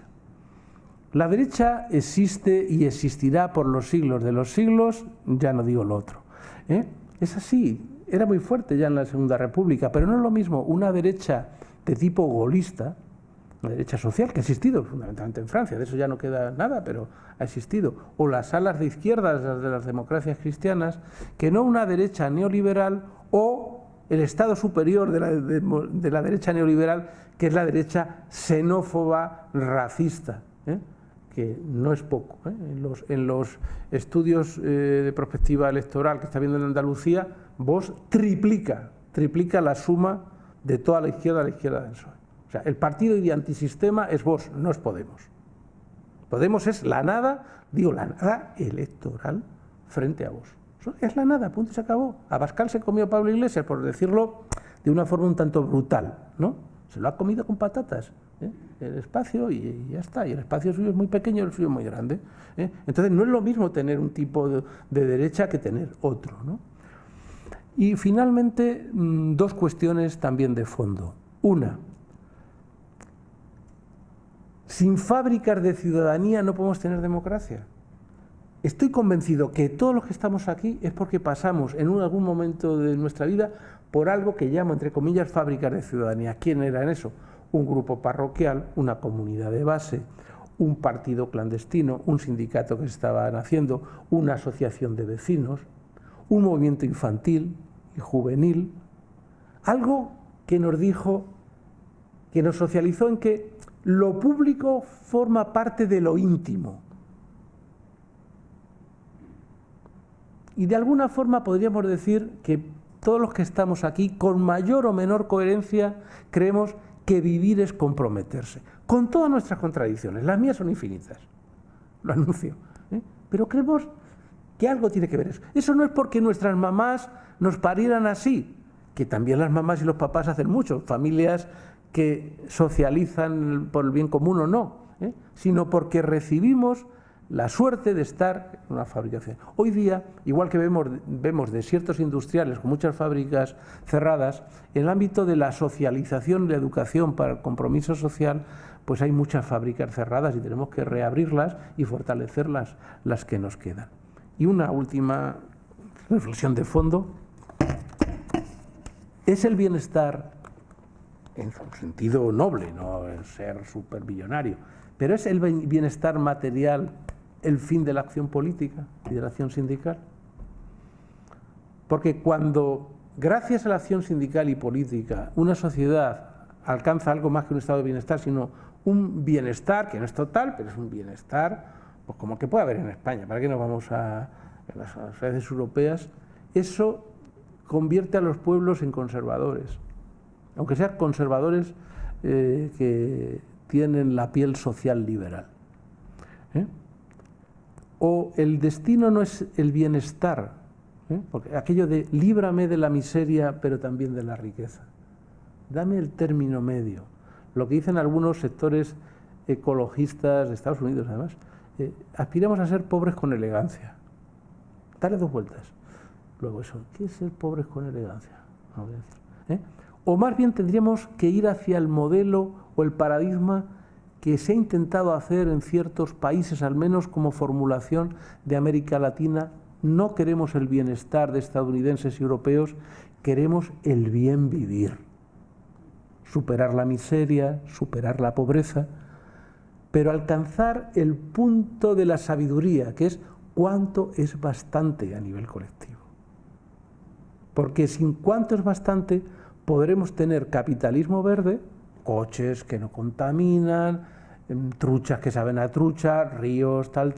La derecha existe y existirá por los siglos de los siglos, ya no digo lo otro. Es así, era muy fuerte ya en la Segunda República, pero no es lo mismo una derecha de tipo gaullista, una derecha social que ha existido fundamentalmente en Francia, de eso ya no queda nada, pero ha existido, o las alas de izquierdas de las democracias cristianas, que no una derecha neoliberal o el estado superior de la derecha neoliberal, que es la derecha xenófoba racista, que no es poco. En los estudios de prospectiva electoral que está viendo en Andalucía, Vox triplica la suma de toda la izquierda a la izquierda del PSOE. O sea, el partido de antisistema es Vox, no es Podemos. Podemos es la nada electoral frente a Vox. Es la nada, punto y se acabó. Abascal se comió a Pablo Iglesias, por decirlo de una forma un tanto brutal, ¿no? Se lo ha comido con patatas, el espacio, y ya está. Y el espacio suyo es muy pequeño, el suyo es muy grande. Entonces no es lo mismo tener un tipo de derecha que tener otro, ¿no? Y finalmente, 2 cuestiones también de fondo. Una, sin fábricas de ciudadanía no podemos tener democracia. Estoy convencido que todos los que estamos aquí es porque pasamos en algún momento de nuestra vida por algo que llamo, entre comillas, fábricas de ciudadanía. ¿Quién era en eso? Un grupo parroquial, una comunidad de base, un partido clandestino, un sindicato que se estaba haciendo, una asociación de vecinos, un movimiento infantil, y juvenil, algo que nos dijo, que nos socializó en que lo público forma parte de lo íntimo. Y de alguna forma podríamos decir que todos los que estamos aquí, con mayor o menor coherencia, creemos que vivir es comprometerse, con todas nuestras contradicciones. Las mías son infinitas, lo anuncio, ¿eh? Pero creemos que algo tiene que ver eso. Eso no es porque nuestras mamás nos parieran así, que también las mamás y los papás hacen mucho, familias que socializan por el bien común o no, sino porque recibimos la suerte de estar en una fabricación. Hoy día, igual que vemos desiertos industriales con muchas fábricas cerradas, en el ámbito de la socialización y la educación para el compromiso social, pues hay muchas fábricas cerradas y tenemos que reabrirlas y fortalecer las que nos quedan. Y una última reflexión de fondo: ¿es el bienestar, en su sentido noble, no el ser supermillonario, pero es el bienestar material el fin de la acción política y de la acción sindical? Porque cuando, gracias a la acción sindical y política, una sociedad alcanza algo más que un estado de bienestar, sino un bienestar, que no es total, pero es un bienestar, pues como el que puede haber en España, ¿para qué nos vamos a las sociedades europeas? Eso convierte a los pueblos en conservadores, aunque sean conservadores que tienen la piel social liberal. O el destino no es el bienestar, porque aquello de líbrame de la miseria, pero también de la riqueza. Dame el término medio. Lo que dicen algunos sectores ecologistas de Estados Unidos, además, aspiramos a ser pobres con elegancia. Dale dos vueltas. Luego eso, ¿qué es ser pobres con elegancia? No voy a decir, O más bien tendríamos que ir hacia el modelo o el paradigma que se ha intentado hacer en ciertos países, al menos como formulación de América Latina. No queremos el bienestar de estadounidenses y europeos, queremos el bien vivir. Superar la miseria, superar la pobreza, pero alcanzar el punto de la sabiduría, que es cuánto es bastante a nivel colectivo. Porque sin cuánto es bastante podremos tener capitalismo verde, coches que no contaminan, truchas que saben a trucha, ríos, tal,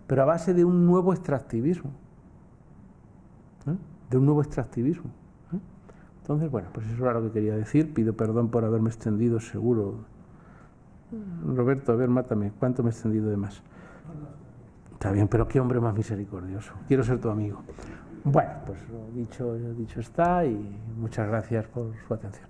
pero a base de un nuevo extractivismo. De un nuevo extractivismo. Entonces, bueno, pues eso era lo que quería decir. Pido perdón por haberme extendido, seguro. Roberto, a ver, mátame. ¿Cuánto me he extendido de más? Está bien, pero qué hombre más misericordioso. Quiero ser tu amigo. Bueno, pues lo dicho está, y muchas gracias por su atención.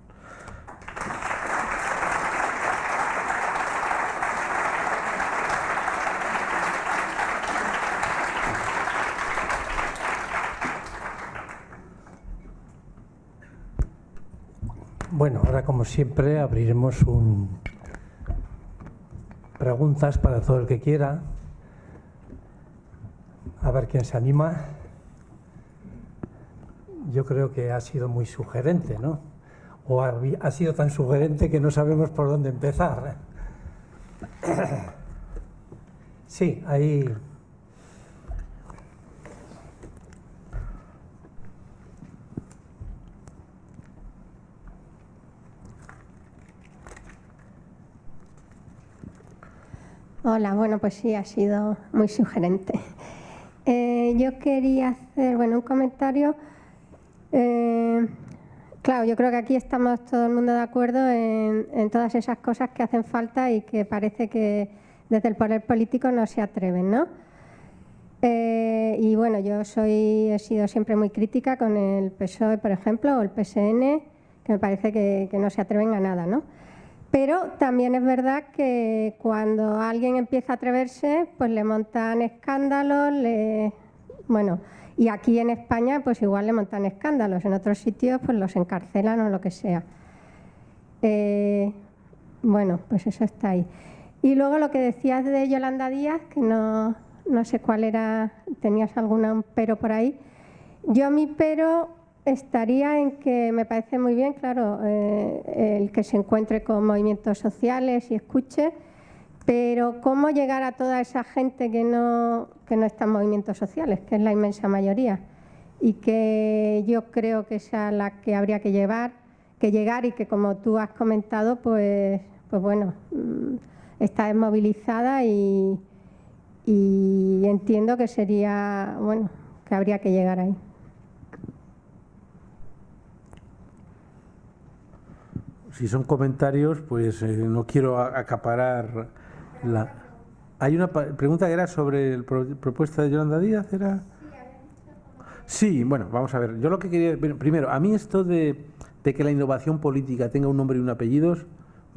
Bueno, ahora como siempre abriremos preguntas para todo el que quiera. A ver quién se anima. Yo creo que ha sido muy sugerente, ¿no? O ha sido tan sugerente que no sabemos por dónde empezar. Sí, ahí. Hola, bueno, pues sí, ha sido muy sugerente. Yo quería hacer, un comentario. Claro, yo creo que aquí estamos todo el mundo de acuerdo en todas esas cosas que hacen falta y que parece que desde el poder político no se atreven, ¿no? Y bueno, yo he sido siempre muy crítica con el PSOE, por ejemplo, o el PSN, que me parece que no se atreven a nada, ¿no? Pero también es verdad que cuando alguien empieza a atreverse, pues le montan escándalos, y aquí en España pues igual le montan escándalos, en otros sitios pues los encarcelan o lo que sea. Pues eso está ahí. Y luego lo que decías de Yolanda Díaz, que no sé cuál era, tenías algún pero por ahí. Yo mi pero estaría en que me parece muy bien, claro, el que se encuentre con movimientos sociales y escuche, pero ¿cómo llegar a toda esa gente que no está en movimientos sociales, que es la inmensa mayoría? y que yo creo que esa es la que habría que llegar y que, como tú has comentado, pues bueno, está desmovilizada y entiendo que sería, bueno, que habría que llegar ahí. Si son comentarios, pues no quiero acaparar la... Hay una pregunta que era sobre la propuesta de Yolanda Díaz, ¿era? Sí, bueno, vamos a ver. Yo lo que quería... Primero, a mí esto de que la innovación política tenga un nombre y un apellido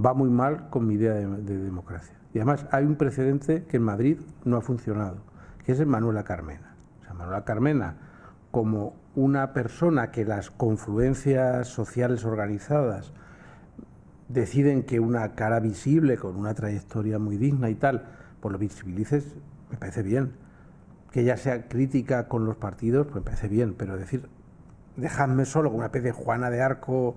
va muy mal con mi idea de democracia. Y además hay un precedente que en Madrid no ha funcionado, que es el Manuela Carmena. O sea, Manuela Carmena, como una persona que las confluencias sociales organizadas deciden que una cara visible, con una trayectoria muy digna y tal, pues lo visibilices, me parece bien. Que ella sea crítica con los partidos, pues me parece bien, pero decir, dejadme solo con una especie de Juana de Arco,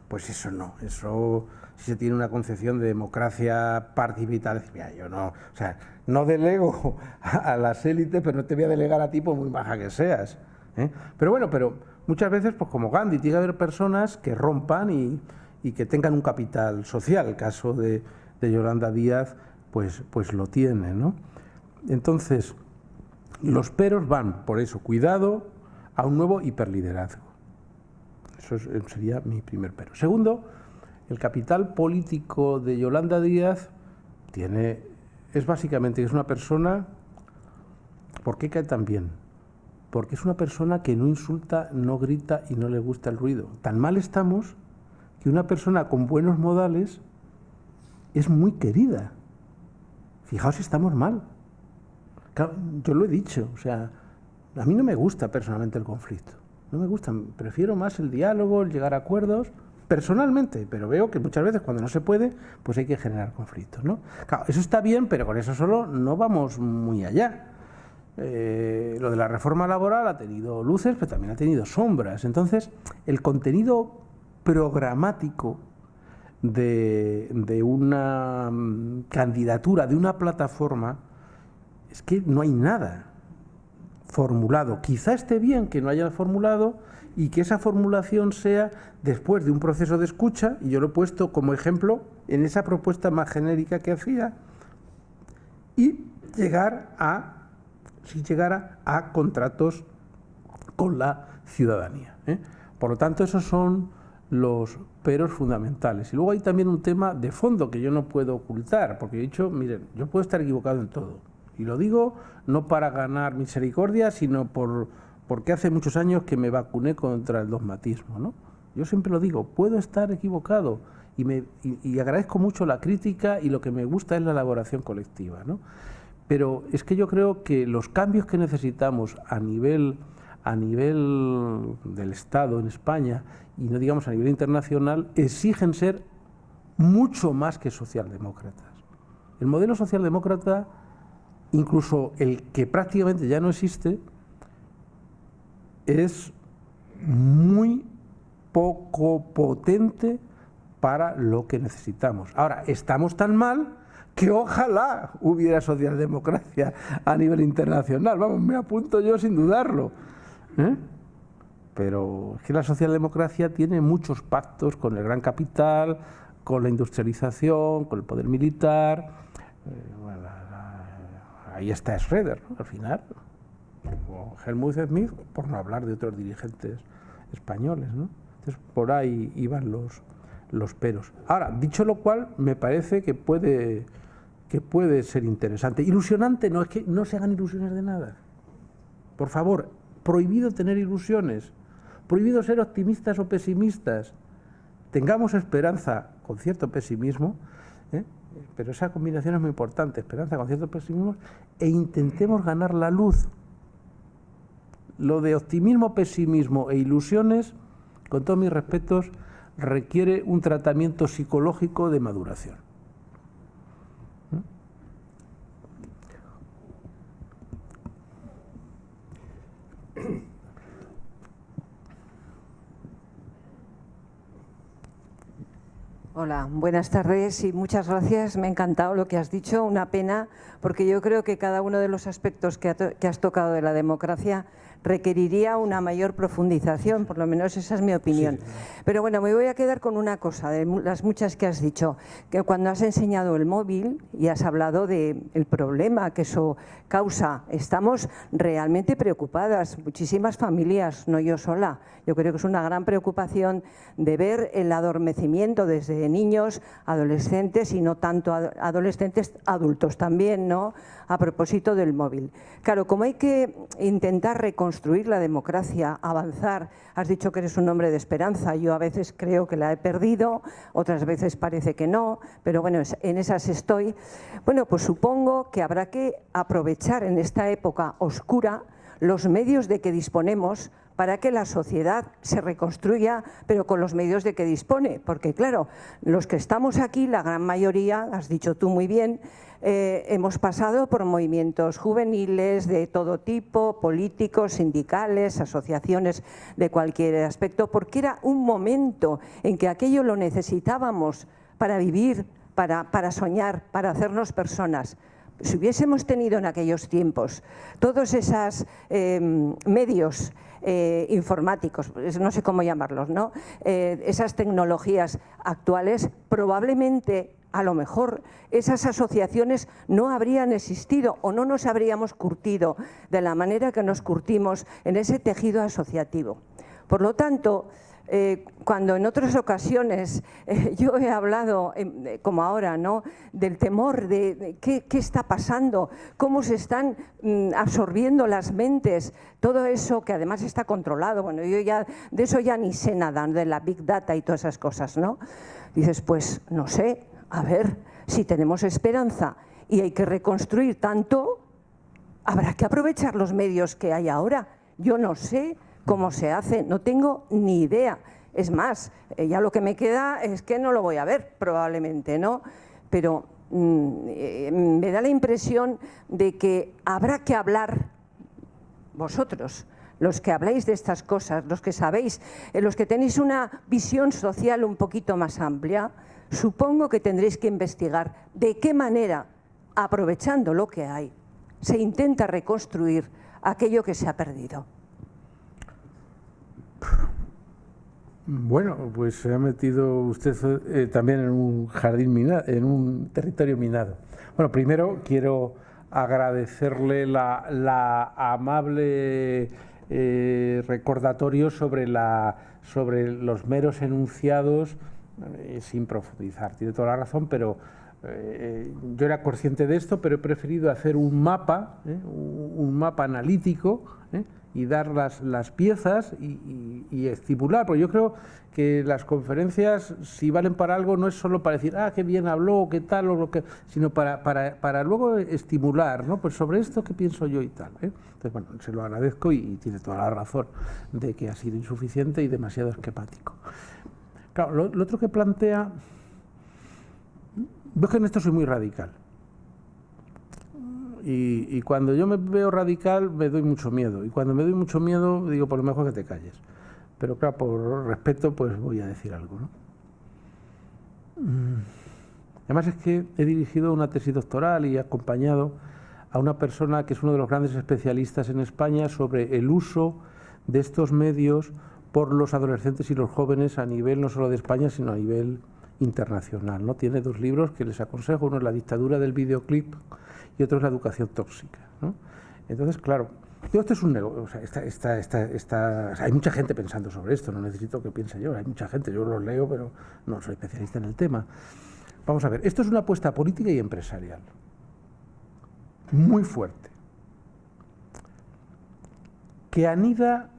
pues eso no. Eso, si se tiene una concepción de democracia participativa, mira, yo no, o sea, no delego a las élites, pero no te voy a delegar a ti por muy baja que seas, ¿eh? Pero bueno, pero muchas veces, pues como Gandhi, tiene que haber personas que rompan y que tengan un capital social. El caso de Yolanda Díaz, pues lo tiene, ¿no? Entonces, los peros van, por eso, cuidado a un nuevo hiperliderazgo. Eso sería mi primer pero. Segundo, el capital político de Yolanda Díaz es básicamente que es una persona... ¿Por qué cae tan bien? Porque es una persona que no insulta, no grita y no le gusta el ruido. Tan mal estamos que una persona con buenos modales es muy querida. Fijaos si estamos mal. Claro, yo lo he dicho, o sea, a mí no me gusta personalmente el conflicto. No me gusta, prefiero más el diálogo, el llegar a acuerdos, personalmente, pero veo que muchas veces cuando no se puede, pues hay que generar conflictos, ¿no? Claro, eso está bien, pero con eso solo no vamos muy allá. Lo de la reforma laboral ha tenido luces, pero también ha tenido sombras. Entonces, el contenido programático de una candidatura, de una plataforma, es que no hay nada formulado. Quizá esté bien que no haya formulado y que esa formulación sea después de un proceso de escucha, y yo lo he puesto como ejemplo en esa propuesta más genérica que hacía, y si llegara a contratos con la ciudadanía, ¿eh? Por lo tanto, esos son los peros fundamentales. Y luego hay también un tema de fondo que yo no puedo ocultar, porque he dicho, miren, yo puedo estar equivocado en todo. Y lo digo no para ganar misericordia, sino porque hace muchos años que me vacuné contra el dogmatismo, ¿no? Yo siempre lo digo, puedo estar equivocado y agradezco mucho la crítica, y lo que me gusta es la elaboración colectiva, ¿no? Pero es que yo creo que los cambios que necesitamos a nivel del Estado en España, y no digamos a nivel internacional, exigen ser mucho más que socialdemócratas. El modelo socialdemócrata, incluso el que prácticamente ya no existe, es muy poco potente para lo que necesitamos. Ahora, estamos tan mal que ojalá hubiera socialdemocracia a nivel internacional. Vamos, me apunto yo sin dudarlo, ¿eh? Pero es que la socialdemocracia tiene muchos pactos con el gran capital, con la industrialización, con el poder militar. Bueno, ahí está Schroeder, ¿no? Al final, o Helmut Schmidt, por no hablar de otros dirigentes españoles, ¿no? Entonces, por ahí iban los peros. Ahora, dicho lo cual, me parece que puede ser interesante. Ilusionante no, es que no se hagan ilusiones de nada. Por favor, prohibido tener ilusiones, prohibido ser optimistas o pesimistas. Tengamos esperanza con cierto pesimismo, ¿eh? Pero esa combinación es muy importante, esperanza con cierto pesimismo, e intentemos ganar la luz. Lo de optimismo, pesimismo e ilusiones, con todos mis respetos, requiere un tratamiento psicológico de maduración. Hola, buenas tardes y muchas gracias. Me ha encantado lo que has dicho. Una pena, porque yo creo que cada uno de los aspectos que has tocado de la democracia requeriría una mayor profundización, por lo menos esa es mi opinión. Sí. Pero bueno, me voy a quedar con una cosa, de las muchas que has dicho, que cuando has enseñado el móvil y has hablado del problema que eso causa, estamos realmente preocupadas, muchísimas familias, no yo sola. Yo creo que es una gran preocupación de ver el adormecimiento desde niños, adolescentes y no tanto adolescentes, adultos también, ¿no? A propósito del móvil. Claro, como hay que intentar reconstruir la democracia, avanzar, has dicho que eres un hombre de esperanza, yo a veces creo que la he perdido, otras veces parece que no, pero bueno, en esas estoy. Bueno, pues supongo que habrá que aprovechar en esta época oscura los medios de que disponemos para que la sociedad se reconstruya, pero con los medios de que dispone. Porque claro, los que estamos aquí, la gran mayoría, has dicho tú muy bien, hemos pasado por movimientos juveniles de todo tipo, políticos, sindicales, asociaciones de cualquier aspecto, porque era un momento en que aquello lo necesitábamos para vivir, para soñar, para hacernos personas. Si hubiésemos tenido en aquellos tiempos todos esos medios informáticos, no sé cómo llamarlos, ¿no? Esas tecnologías actuales, probablemente, a lo mejor, esas asociaciones no habrían existido o no nos habríamos curtido de la manera que nos curtimos en ese tejido asociativo. Por lo tanto, cuando en otras ocasiones yo he hablado, como ahora, ¿no?, del temor de qué está pasando, cómo se están absorbiendo las mentes, todo eso que además está controlado, bueno, yo ya de eso ya ni sé nada, de la Big Data y todas esas cosas, ¿no? Dices, pues no sé, a ver, si tenemos esperanza y hay que reconstruir tanto, habrá que aprovechar los medios que hay ahora. Yo no sé cómo se hace, no tengo ni idea. Es más, ya lo que me queda es que no lo voy a ver, probablemente, ¿no? Pero me da la impresión de que habrá que hablar, vosotros, los que habláis de estas cosas, los que sabéis, los que tenéis una visión social un poquito más amplia, supongo que tendréis que investigar de qué manera, aprovechando lo que hay, se intenta reconstruir aquello que se ha perdido. Bueno, pues se ha metido usted también en un jardín minado, en un territorio minado. Bueno, primero quiero agradecerle la amable recordatorio sobre los meros enunciados, sin profundizar. Tiene toda la razón, pero yo era consciente de esto, pero he preferido hacer un mapa analítico, y dar las piezas y estimular, porque yo creo que las conferencias, si valen para algo, no es solo para decir, ah, qué bien habló, qué tal, o lo que, sino para luego estimular, ¿no? Pues sobre esto, ¿qué pienso yo y tal? Entonces, bueno, se lo agradezco y tiene toda la razón de que ha sido insuficiente y demasiado esquemático. Claro, lo otro que plantea, veo que en esto soy muy radical. Y cuando yo me veo radical me doy mucho miedo. Y cuando me doy mucho miedo digo, por lo mejor que te calles. Pero claro, por respeto pues voy a decir algo, ¿no? Además es que he dirigido una tesis doctoral y he acompañado a una persona que es uno de los grandes especialistas en España sobre el uso de estos medios por los adolescentes y los jóvenes a nivel no solo de España, sino a nivel internacional, ¿no? Tiene 2 libros que les aconsejo, uno es La dictadura del videoclip y otro es La educación tóxica, ¿no? Entonces, claro, esto es un negocio, o sea, hay mucha gente pensando sobre esto, no necesito que piense yo, hay mucha gente, yo los leo, pero no soy especialista en el tema. Vamos a ver, esto es una apuesta política y empresarial, muy fuerte, que anida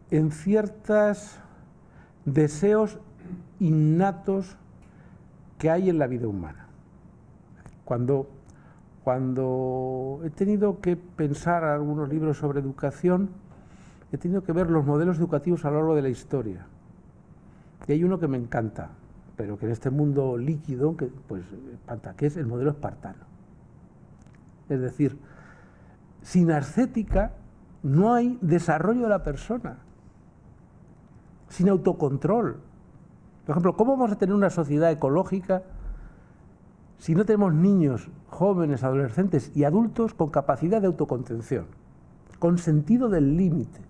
en ciertos deseos innatos que hay en la vida humana. Cuando he tenido que pensar algunos libros sobre educación, he tenido que ver los modelos educativos a lo largo de la historia. Y hay uno que me encanta, pero que en este mundo líquido, que pues espanta, que es el modelo espartano. Es decir, sin ascética no hay desarrollo de la persona, sin autocontrol. Por ejemplo, ¿cómo vamos a tener una sociedad ecológica si no tenemos niños, jóvenes, adolescentes y adultos con capacidad de autocontención, con sentido del límite,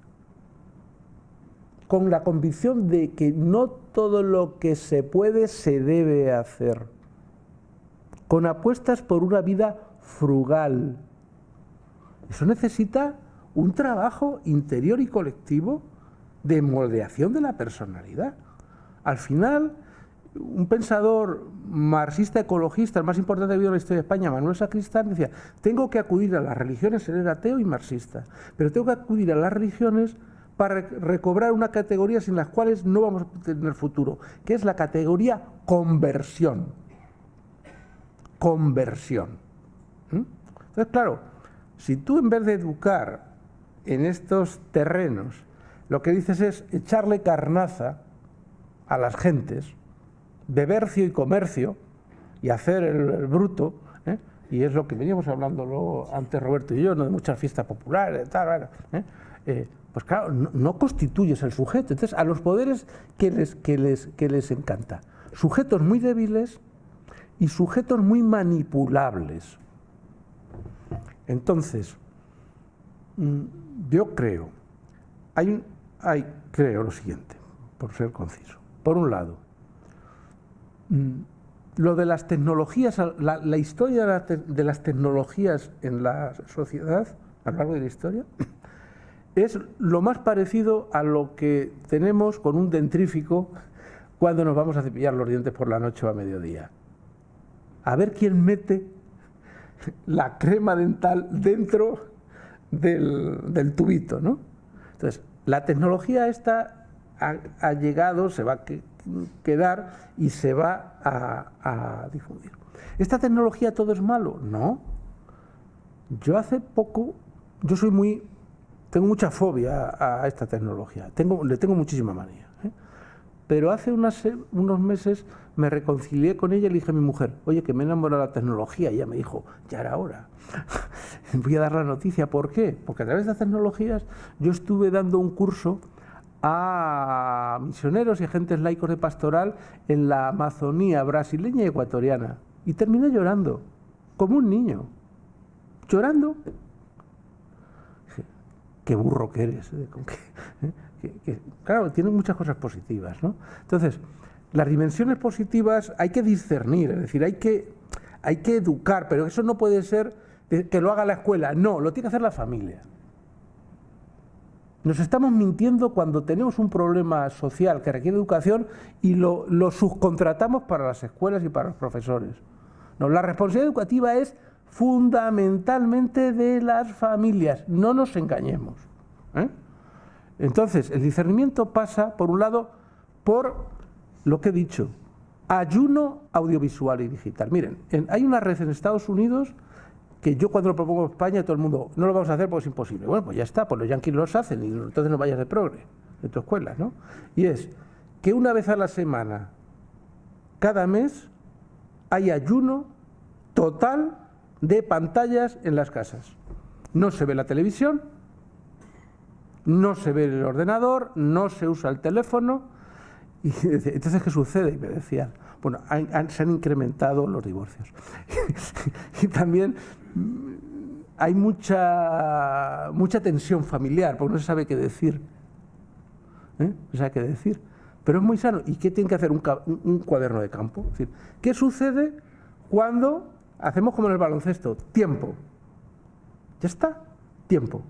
con la convicción de que no todo lo que se puede se debe hacer, con apuestas por una vida frugal? Eso necesita un trabajo interior y colectivo de moldeación de la personalidad. Al final, un pensador marxista ecologista, el más importante que ha habido en la historia de España, Manuel Sacristán, decía: tengo que acudir a las religiones, él era ateo y marxista, pero tengo que acudir a las religiones para recobrar una categoría sin las cuales no vamos a tener futuro, que es la categoría conversión. Conversión. Entonces, claro, si tú en vez de educar en estos terrenos, lo que dices es echarle carnaza a las gentes, bebercio y comercio, y hacer el bruto, y es lo que veníamos hablando luego antes Roberto y yo, ¿no? De muchas fiestas populares, tal, pues claro, no constituyes el sujeto. Entonces, a los poderes, ¿qué les encanta? Sujetos muy débiles y sujetos muy manipulables. Entonces, yo creo lo siguiente, por ser conciso. Por un lado, lo de las tecnologías, la historia de las tecnologías en la sociedad, a lo largo de la historia, es lo más parecido a lo que tenemos con un dentrífico cuando nos vamos a cepillar los dientes por la noche o a mediodía. A ver quién mete la crema dental dentro del tubito, ¿no? Entonces, la tecnología esta ha llegado, se va a quedar y se va a difundir. ¿Esta tecnología todo es malo? No. Yo hace poco, tengo mucha fobia a esta tecnología, le tengo muchísima manía, pero hace unos meses me reconcilié con ella y le dije a mi mujer: oye, que me he enamorado de la tecnología. Y ella me dijo: ya era hora. Voy a dar la noticia. ¿Por qué? Porque a través de las tecnologías yo estuve dando un curso a misioneros y agentes laicos de pastoral en la Amazonía brasileña y ecuatoriana. Y terminé llorando, como un niño. Llorando. Qué burro que eres. Claro, tiene muchas cosas positivas, ¿no? Entonces, las dimensiones positivas hay que discernir, es decir, hay que educar, pero eso no puede ser que lo haga la escuela, no, lo tiene que hacer la familia. Nos estamos mintiendo cuando tenemos un problema social que requiere educación y lo subcontratamos para las escuelas y para los profesores. No, la responsabilidad educativa es fundamentalmente de las familias, no nos engañemos, Entonces, el discernimiento pasa, por un lado, por lo que he dicho, ayuno audiovisual y digital. Miren, hay una red en Estados Unidos que yo cuando lo propongo en España, todo el mundo: no lo vamos a hacer porque es imposible. Bueno, pues ya está, pues los yanquis los hacen y entonces no vayas de progre, de tu escuela, ¿no? Y es que una vez a la semana, cada mes, hay ayuno total de pantallas en las casas. No se ve la televisión, no se ve el ordenador, no se usa el teléfono. Y entonces, ¿qué sucede? Y me decían: bueno, se han incrementado los divorcios. Y también hay mucha tensión familiar, porque no se sabe qué decir. No se sabe qué decir. Pero es muy sano. ¿Y qué tiene que hacer un cuaderno de campo? Es decir, ¿qué sucede cuando hacemos como en el baloncesto? Tiempo. Ya está, tiempo.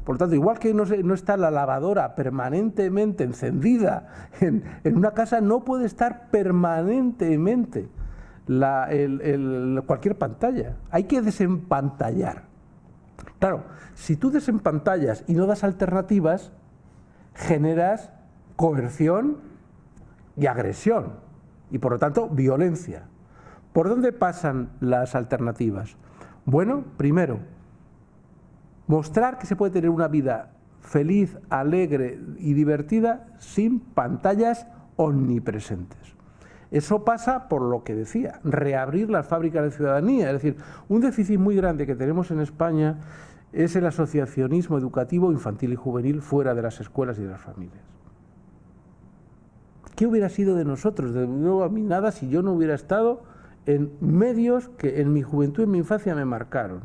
Por lo tanto, igual que no está la lavadora permanentemente encendida en una casa, no puede estar permanentemente cualquier pantalla. Hay que desempantallar. Claro, si tú desempantallas y no das alternativas, generas coerción y agresión, y por lo tanto violencia. ¿Por dónde pasan las alternativas? Bueno, primero, mostrar que se puede tener una vida feliz, alegre y divertida sin pantallas omnipresentes. Eso pasa por lo que decía, reabrir las fábricas de ciudadanía. Es decir, un déficit muy grande que tenemos en España es el asociacionismo educativo infantil y juvenil fuera de las escuelas y de las familias. ¿qué hubiera sido de nosotros? De nuevo, a mí nada si yo no hubiera estado en medios que en mi juventud, en mi infancia me marcaron.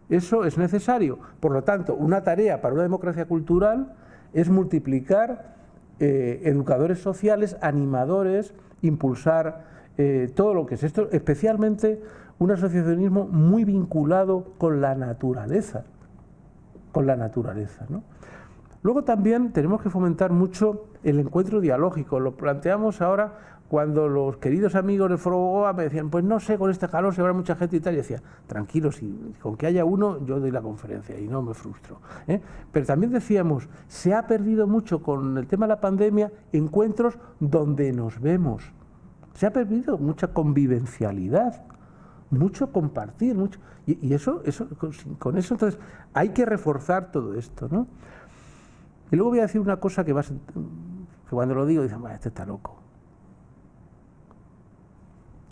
Eso es necesario. Por lo tanto, una tarea para una democracia cultural es multiplicar educadores sociales, animadores, impulsar todo lo que es esto, especialmente un asociacionismo muy vinculado con la naturaleza, ¿no? Luego también tenemos que fomentar mucho el encuentro dialógico. Lo planteamos ahora cuando los queridos amigos del Foro Gogoa me decían, pues no sé, con este calor se habrá mucha gente y tal, y decía, tranquilos, con que haya uno yo doy la conferencia y no me frustro, ¿eh? Pero también decíamos, se ha perdido mucho con el tema de la pandemia encuentros donde nos vemos, se ha perdido mucha convivencialidad, mucho compartir, mucho, y eso con eso entonces hay que reforzar todo esto, ¿no? Y luego voy a decir una cosa que cuando lo digo dicen, este está loco.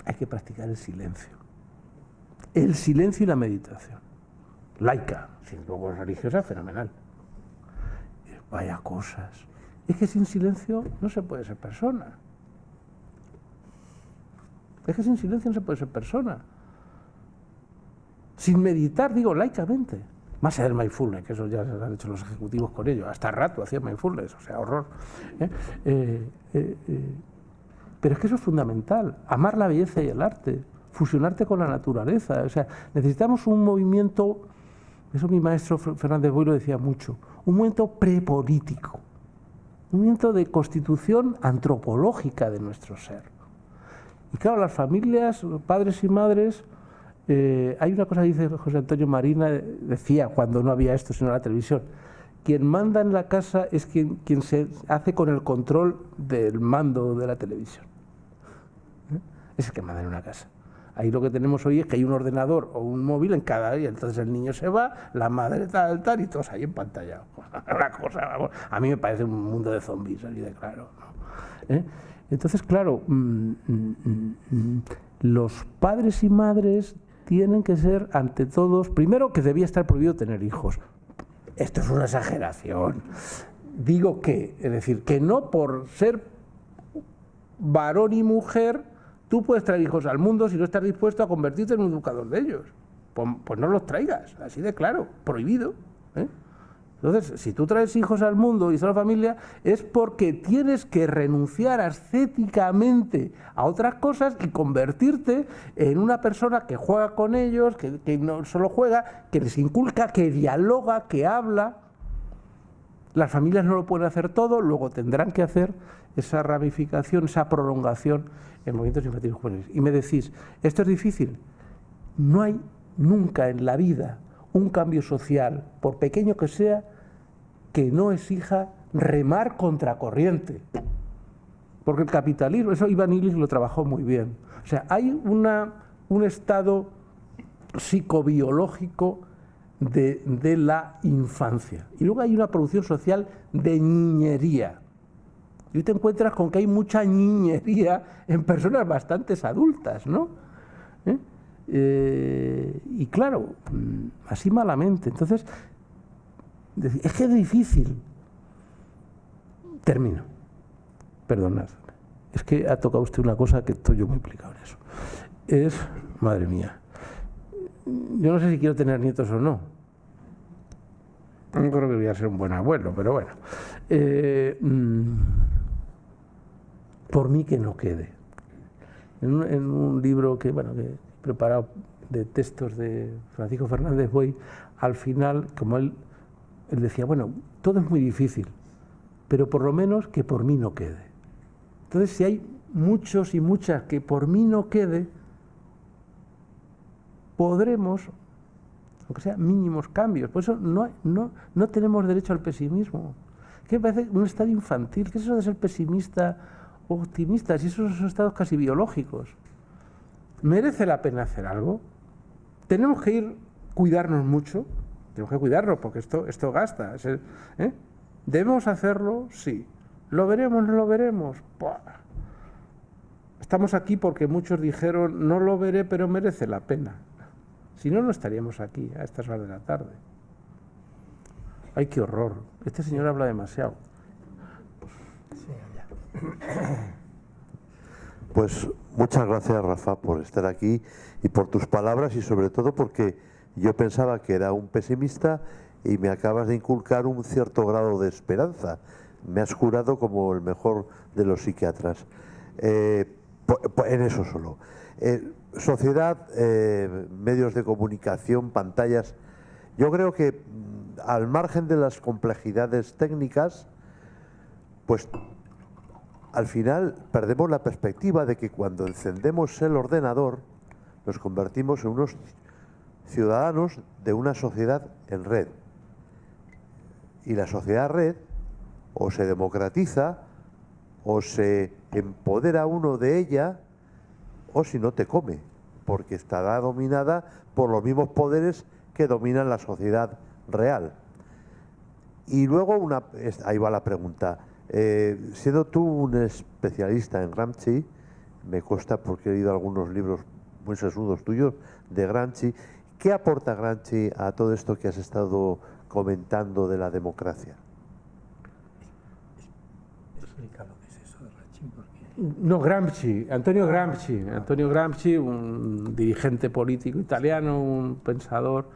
Hay que practicar el silencio. El silencio y la meditación. Laica, si luego es religiosa, fenomenal. Vaya cosas. Es que sin silencio no se puede ser persona. Es que sin silencio no se puede ser persona. Sin meditar, digo, laicamente. Más allá del mindfulness, que eso ya se han hecho los ejecutivos con ello. Hasta rato hacían mindfulness, o sea, horror. Pero es que eso es fundamental, amar la belleza y el arte, fusionarte con la naturaleza. O sea, necesitamos un movimiento, eso mi maestro Fernández Boy lo decía mucho, un movimiento prepolítico, un movimiento de constitución antropológica de nuestro ser. Y claro, las familias, los padres y madres, hay una cosa que dice José Antonio Marina, decía cuando no había esto sino la televisión, quien manda en la casa es quien se hace con el control del mando de la televisión. Es el que manda en una casa. Ahí lo que tenemos hoy es que hay un ordenador o un móvil en cada área, entonces el niño se va, la madre tal, y todos ahí empantallados. Una cosa, vamos, a mí me parece un mundo de zombies, así de claro, ¿no? Entonces, claro, los padres y madres tienen que ser, ante todos, primero que debía estar prohibido tener hijos. Esto es una exageración. Digo que, es decir, que no por ser varón y mujer tú puedes traer hijos al mundo si no estás dispuesto a convertirte en un educador de ellos. Pues no los traigas, así de claro, prohibido, ¿eh? Entonces, si tú traes hijos al mundo y a la familia, es porque tienes que renunciar ascéticamente a otras cosas y convertirte en una persona que juega con ellos, que no solo juega, que les inculca, que dialoga, que habla. Las familias no lo pueden hacer todo, luego tendrán que hacer esa ramificación, esa prolongación en movimientos infantiles juveniles. Y me decís, ¿esto es difícil? No hay nunca en la vida un cambio social, por pequeño que sea, que no exija remar contracorriente. Porque el capitalismo, eso Ivan Illich lo trabajó muy bien. O sea, hay un estado psicobiológico de la infancia. Y luego hay una producción social de niñería. Y te encuentras con que hay mucha niñería en personas bastante adultas, ¿no? Y claro, así malamente. Entonces, es que es difícil. Termino. Perdonad. Es que ha tocado usted una cosa que estoy yo muy implicado en eso. Es, madre mía, yo no sé si quiero tener nietos o no. No creo que voy a ser un buen abuelo, pero bueno. Por mí que no quede. En un libro que he preparado de textos de Francisco Fernández Boy, al final, como él decía, bueno, todo es muy difícil, pero por lo menos que por mí no quede. Entonces, si hay muchos y muchas que por mí no quede, podremos, aunque sea mínimos cambios. Por eso no tenemos derecho al pesimismo. Que me parece un estado infantil. ¿Qué es eso de ser pesimista o optimista? Si esos son estados casi biológicos. ¿Merece la pena hacer algo? Tenemos que cuidarnos mucho. Tenemos que cuidarnos porque esto gasta. ¿Debemos hacerlo? Sí. ¿Lo veremos? ¿No lo veremos? ¡Buah! Estamos aquí porque muchos dijeron, no lo veré, pero merece la pena. Si no, no estaríamos aquí a estas horas de la tarde. ¡Ay, qué horror! Este señor habla demasiado. Sí, ya. Pues muchas gracias, Rafa, por estar aquí y por tus palabras, y sobre todo porque yo pensaba que era un pesimista y me acabas de inculcar un cierto grado de esperanza. Me has jurado como el mejor de los psiquiatras. En eso solo. Sociedad, medios de comunicación, pantallas. Yo creo que al margen de las complejidades técnicas, pues al final perdemos la perspectiva de que cuando encendemos el ordenador nos convertimos en unos ciudadanos de una sociedad en red. Y la sociedad red o se democratiza o se empodera uno de ella, o si no te come, porque estará dominada por los mismos poderes que dominan la sociedad real. Y luego, ahí va la pregunta. Siendo tú un especialista en Gramsci, me consta porque he leído algunos libros muy sesudos tuyos de Gramsci, ¿qué aporta Gramsci a todo esto que has estado comentando de la democracia? Explica lo que es eso de Gramsci, porque... No, Antonio Gramsci, un dirigente político italiano, un pensador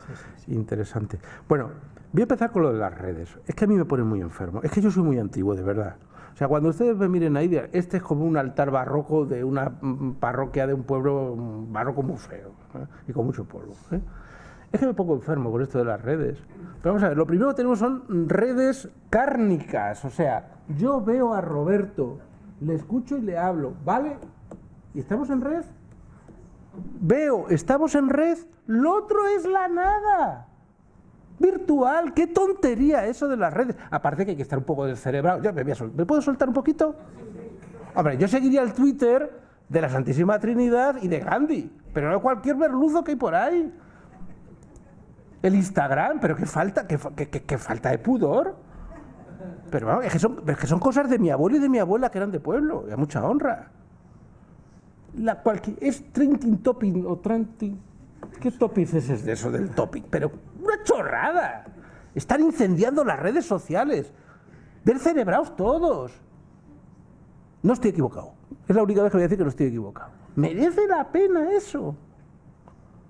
interesante. Bueno, voy a empezar con lo de las redes. Es que a mí me pone muy enfermo. Es que yo soy muy antiguo, de verdad. O sea, cuando ustedes me miren ahí, este es como un altar barroco de una parroquia de un pueblo barroco muy feo, ¿eh? Y con mucho polvo, ¿eh? Es que me pongo enfermo con esto de las redes. Pero vamos a ver, lo primero que tenemos son redes cárnicas. O sea, yo veo a Roberto, le escucho y le hablo, ¿vale? ¿Y estamos en red? Veo, estamos en red, lo otro es la nada. Virtual, qué tontería eso de las redes. Aparte que hay que estar un poco descerebrado. ¿Me puedo soltar un poquito? Hombre, yo seguiría el Twitter de la Santísima Trinidad y de Gandhi, pero no cualquier merluzo que hay por ahí. El Instagram, pero qué falta de pudor. Pero vamos, es que son cosas de mi abuelo y de mi abuela que eran de pueblo, y a mucha honra. Es trending topic o trending... ¿Qué topic es de eso del topic? Pero una chorrada. Están incendiando las redes sociales. Descerebrados todos. No estoy equivocado. Es la única vez que voy a decir que no estoy equivocado. Merece la pena eso.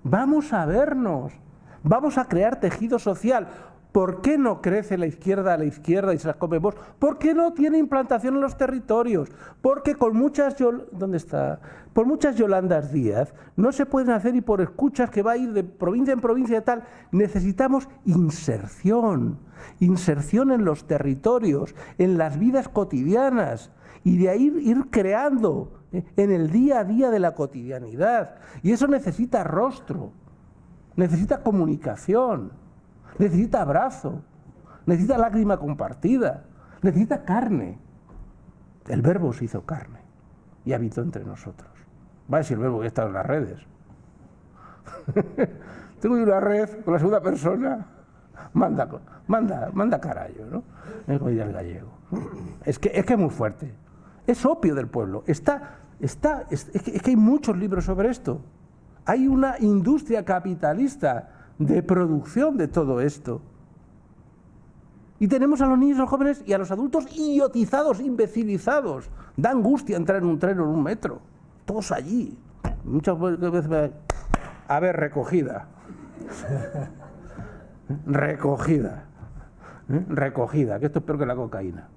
Vamos a vernos. Vamos a crear tejido social. ¿Por qué no crece la izquierda a la izquierda y se las come vos? ¿Por qué no tiene implantación en los territorios? Porque con muchas... ¿Dónde está? Por muchas Yolandas Díaz no se pueden hacer, y por escuchas que va a ir de provincia en provincia y tal. Necesitamos inserción. Inserción en los territorios, en las vidas cotidianas. Y de ahí ir creando en el día a día de la cotidianidad. Y eso necesita rostro. Necesita comunicación. Necesita abrazo, necesita lágrima compartida, necesita carne. El Verbo se hizo carne y habitó entre nosotros. Va a decir el Verbo que está en las redes. Tengo una red con la segunda persona, manda carallo, ¿no? Como diría el gallego. Es que es muy fuerte. Es opio del pueblo. Es que hay muchos libros sobre esto. Hay una industria capitalista de producción de todo esto. Y tenemos a los niños, a los jóvenes y a los adultos idiotizados, imbecilizados. Da angustia entrar en un tren o en un metro. Todos allí. Muchas veces a ver, recogida. Recogida, que esto es peor que la cocaína.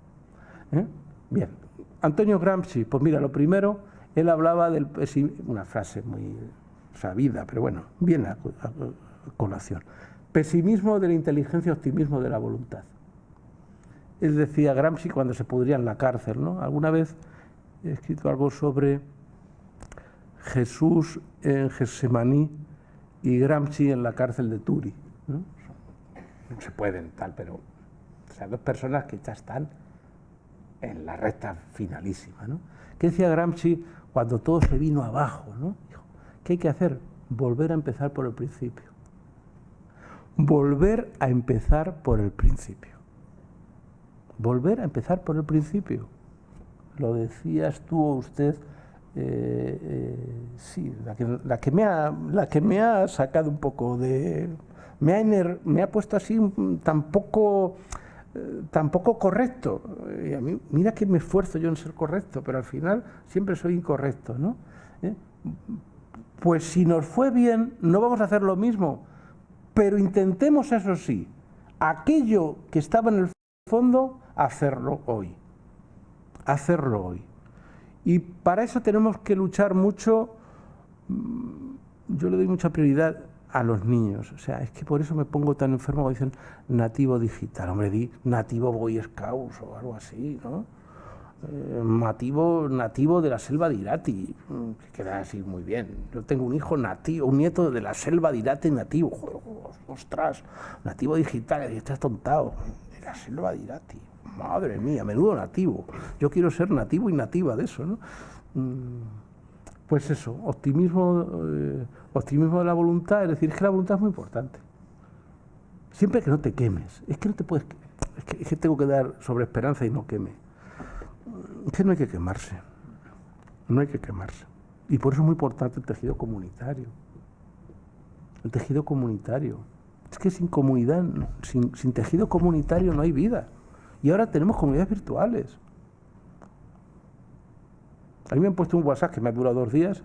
Bien. Antonio Gramsci, pues mira, lo primero, él hablaba del pesimismo, una frase muy sabida, pero bueno, bien a colación. Pesimismo de la inteligencia, optimismo de la voluntad. Él decía, Gramsci, cuando se pudría en la cárcel, ¿no? Alguna vez he escrito algo sobre Jesús en Getsemaní y Gramsci en la cárcel de Turi, ¿no? No se pueden, tal, pero o sea, dos personas que ya están en la recta finalísima, ¿no? ¿Qué decía Gramsci cuando todo se vino abajo, ¿no? Dijo, ¿qué hay que hacer? Volver a empezar por el principio. Volver a empezar por el principio. Volver a empezar por el principio. Lo decías tú o usted, sí, la que me ha sacado un poco de... Me ha puesto así tan poco tampoco correcto. Y a mí, mira que me esfuerzo yo en ser correcto, pero al final siempre soy incorrecto, ¿no? Pues si nos fue bien, no vamos a hacer lo mismo, pero intentemos, eso sí, aquello que estaba en el fondo, hacerlo hoy. Hacerlo hoy. Y para eso tenemos que luchar mucho. Yo le doy mucha prioridad a los niños. O sea, es que por eso me pongo tan enfermo cuando dicen nativo digital. Hombre, di nativo Boy Scouts o algo así, ¿no? Nativo de la selva de Irati, que queda así muy bien. Yo tengo un hijo nativo, un nieto de la selva de Irati nativo. Ostras, nativo digital, y estás tontado. De la selva de Irati. Madre mía, menudo nativo. Yo quiero ser nativo y nativa de eso, ¿no? Pues eso, optimismo de la voluntad, es decir, es que la voluntad es muy importante. Siempre que no te quemes, es que no te puedes, es que tengo que dar sobre esperanza y no queme. Es que no hay que quemarse, no hay que quemarse. Y por eso es muy importante el tejido comunitario. El tejido comunitario. Es que sin comunidad, sin tejido comunitario no hay vida. Y ahora tenemos comunidades virtuales. A mí me han puesto un WhatsApp que me ha durado 2 días,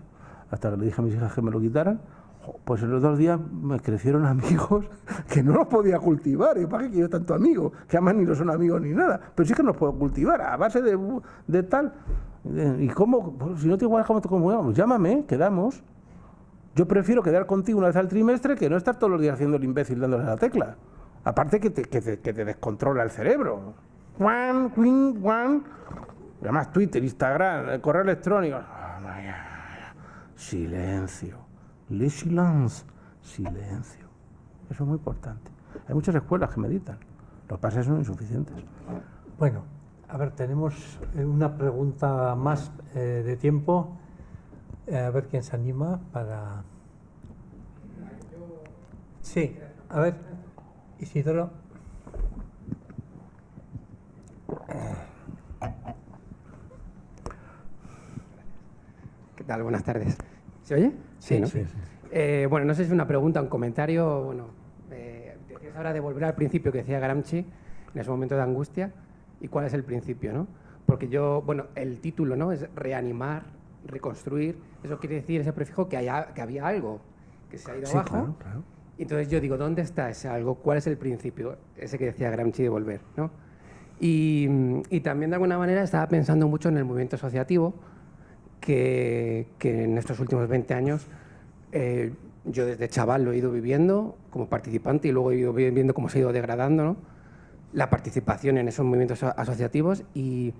hasta que le dije a mis hijas que me lo quitaran. Pues en los 2 días me crecieron amigos que no los podía cultivar. Y para qué quiero tanto amigo, que además ni no son amigos ni nada. Pero sí que no los puedo cultivar a base de tal. ¿Y cómo? Pues si no te igualas, ¿cómo te comunicamos? Llámame, quedamos. Yo prefiero quedar contigo una vez al trimestre que no estar todos los días haciendo el imbécil dándole a la tecla. Aparte que te descontrola el cerebro. Además Twitter, Instagram, correo electrónico. Silencio. Le silence. Silencio. Eso es muy importante. Hay muchas escuelas que meditan. Los pases son insuficientes. Bueno, a ver, tenemos una pregunta más de tiempo. A ver quién se anima para... Sí, a ver, Isidoro. ¿Qué tal? Buenas tardes. ¿Se oye? Sí, ¿no? Sí. Bueno, no sé si es una pregunta, un comentario. Bueno, decías ahora de volver al principio que decía Gramsci en ese momento de angustia. ¿Y cuál es el principio, no? Porque el título, ¿no? Es reanimar, reconstruir. Eso quiere decir, ese prefijo, que había algo que se ha ido abajo. Claro. Y entonces yo digo, ¿dónde está ese algo? ¿Cuál es el principio? Ese que decía Gramsci de volver, ¿no? Y también de alguna manera estaba pensando mucho en el movimiento asociativo, que en estos últimos 20 años yo desde chaval lo he ido viviendo como participante y luego he ido viendo cómo se ha ido degradando, ¿no? La participación en esos movimientos asociativos y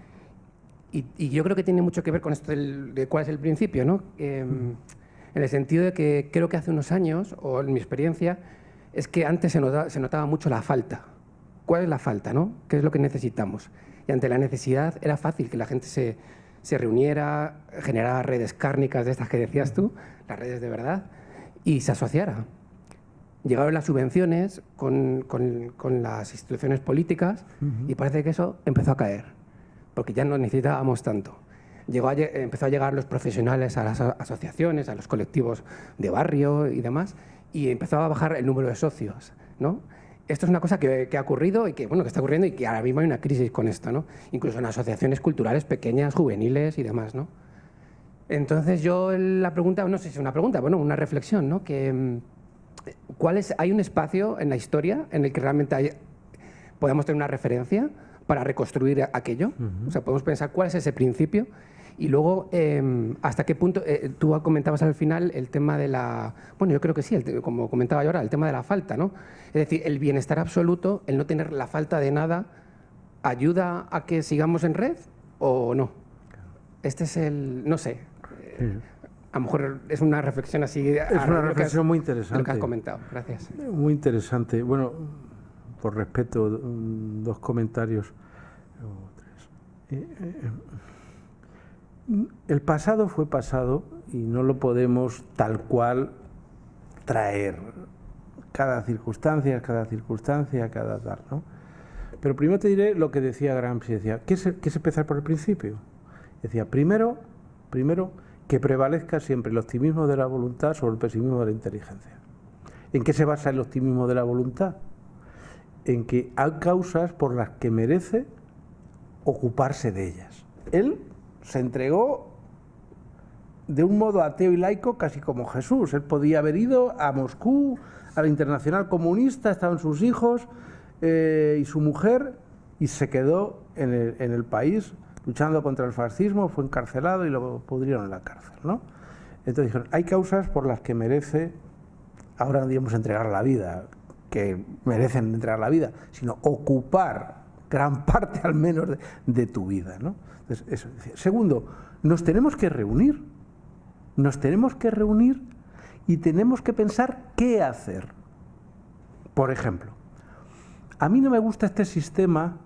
yo creo que tiene mucho que ver con esto de cuál es el principio, ¿no? En el sentido de que creo que hace unos años, o en mi experiencia, es que antes se notaba mucho la falta. ¿Cuál es la falta, no? ¿Qué es lo que necesitamos? Y ante la necesidad era fácil que la gente se reuniera, generara redes kármicas de estas que decías tú, las redes de verdad, y se asociara. Llegaron las subvenciones con las instituciones políticas y parece que eso empezó a caer, porque ya no necesitábamos tanto. Empezó a llegar los profesionales a las asociaciones, a los colectivos de barrio y demás, y empezó a bajar el número de socios, ¿no? Esto es una cosa que ha ocurrido y que está ocurriendo y que ahora mismo hay una crisis con esto, ¿no? Incluso en asociaciones culturales pequeñas, juveniles y demás, ¿no? Entonces yo la pregunta, no sé si es una pregunta, una reflexión, ¿no? Que, ¿hay un espacio en la historia en el que realmente podamos tener una referencia para reconstruir aquello? O sea, podemos pensar cuál es ese principio y luego hasta qué punto, tú comentabas al final el tema de la, yo creo que sí, como comentaba yo ahora, el tema de la falta, ¿no? Es decir, el bienestar absoluto, el no tener la falta de nada, ¿ayuda a que sigamos en red o no? Este es no sé, a lo mejor es una reflexión así. Es una reflexión muy interesante. Lo que has comentado, gracias. Muy interesante. Bueno, por respeto, 2 comentarios. El pasado fue pasado y no lo podemos tal cual traer. Cada circunstancia, cada tal, ¿no? Pero primero te diré lo que decía Gramsci. Decía, ¿qué es empezar por el principio? Decía, primero que prevalezca siempre el optimismo de la voluntad sobre el pesimismo de la inteligencia. ¿En qué se basa el optimismo de la voluntad? en que hay causas por las que merece ocuparse de ellas. Él se entregó de un modo ateo y laico casi como Jesús. Él podía haber ido a Moscú, a la Internacional Comunista, estaban sus hijos y su mujer, y se quedó en el país luchando contra el fascismo, fue encarcelado y lo pudrieron en la cárcel, ¿no? Entonces dijeron, hay causas por las que merece, ahora no digamos entregar la vida, que merecen entregar la vida, sino ocupar gran parte al menos de tu vida, ¿no? Entonces, eso. Segundo, nos tenemos que reunir y tenemos que pensar qué hacer. Por ejemplo, a mí no me gusta este sistema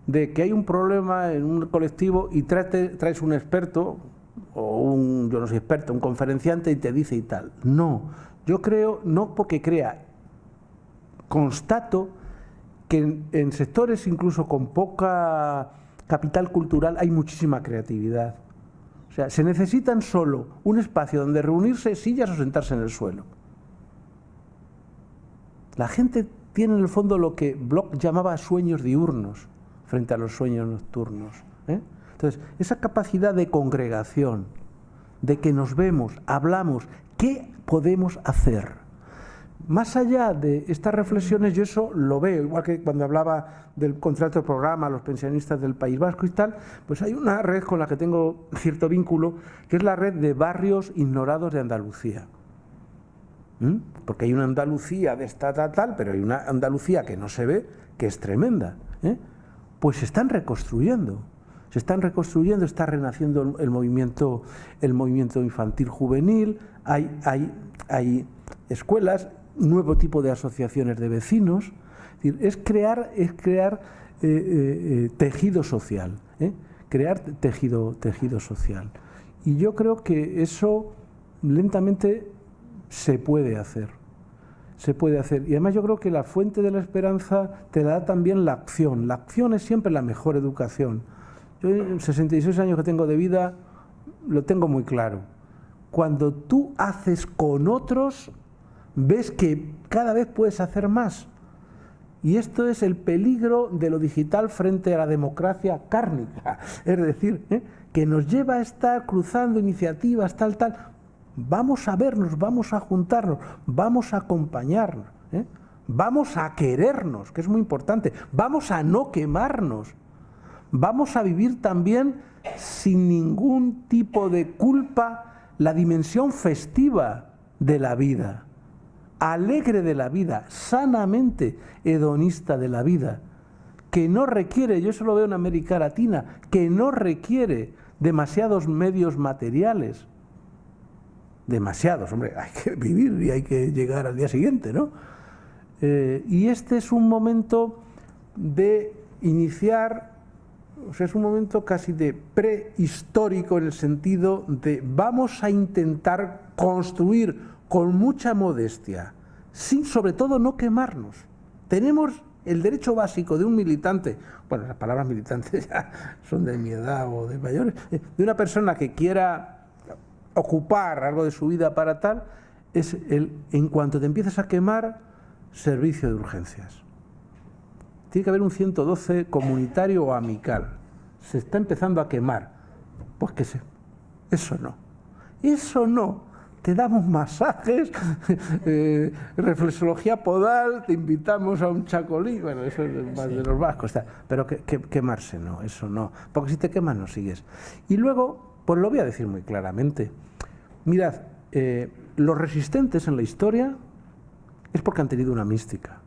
de que hay un problema en un colectivo y traes un experto o un, yo no soy experto, un conferenciante y te dice y tal. No, yo creo, no porque crea, constato que en sectores incluso con poca capital cultural hay muchísima creatividad. O sea, se necesitan solo un espacio donde reunirse, sillas o sentarse en el suelo. La gente tiene en el fondo lo que Bloch llamaba sueños diurnos frente a los sueños nocturnos, ¿eh? Entonces, esa capacidad de congregación, de que nos vemos, hablamos, ¿qué podemos hacer? Más allá de estas reflexiones, yo eso lo veo, igual que cuando hablaba del contrato de programa, los pensionistas del País Vasco y tal, pues hay una red con la que tengo cierto vínculo, que es la red de barrios ignorados de Andalucía. Porque hay una Andalucía de esta tal, pero hay una Andalucía que no se ve, que es tremenda, ¿eh? Pues se están reconstruyendo, está renaciendo el movimiento infantil juvenil, hay escuelas, nuevo tipo de asociaciones de vecinos, es crear tejido social, crear tejido social. Y yo creo que eso lentamente se puede hacer. Y además yo creo que la fuente de la esperanza te la da también la acción. La acción es siempre la mejor educación. Yo en 66 años que tengo de vida lo tengo muy claro. Cuando tú haces con otros, ves que cada vez puedes hacer más. Y esto es el peligro de lo digital frente a la democracia kármica. Es decir, que nos lleva a estar cruzando iniciativas, tal. Vamos a vernos, vamos a juntarnos, vamos a acompañarnos, vamos a querernos, que es muy importante, vamos a no quemarnos, vamos a vivir también sin ningún tipo de culpa la dimensión festiva de la vida, alegre de la vida, sanamente hedonista de la vida, que no requiere, yo eso lo veo en América Latina, que no requiere demasiados medios materiales. Demasiados, hombre, hay que vivir y hay que llegar al día siguiente, ¿no? Y este es un momento de iniciar, o sea, es un momento casi de prehistórico en el sentido de vamos a intentar construir con mucha modestia, sin sobre todo no quemarnos. Tenemos el derecho básico de un militante, bueno, las palabras militantes ya son de mi edad o de mayores, de una persona que quiera ocupar algo de su vida para tal, es en cuanto te empiezas a quemar, servicio de urgencias. Tiene que haber un 112 comunitario o amical. Se está empezando a quemar. Pues que eso no. Te damos masajes, reflexología podal, te invitamos a un chacolí, bueno, eso es más de los vascos, pero quemarse no, eso no. Porque si te quemas no sigues. Y luego, pues lo voy a decir muy claramente. Mirad, los resistentes en la historia es porque han tenido una mística.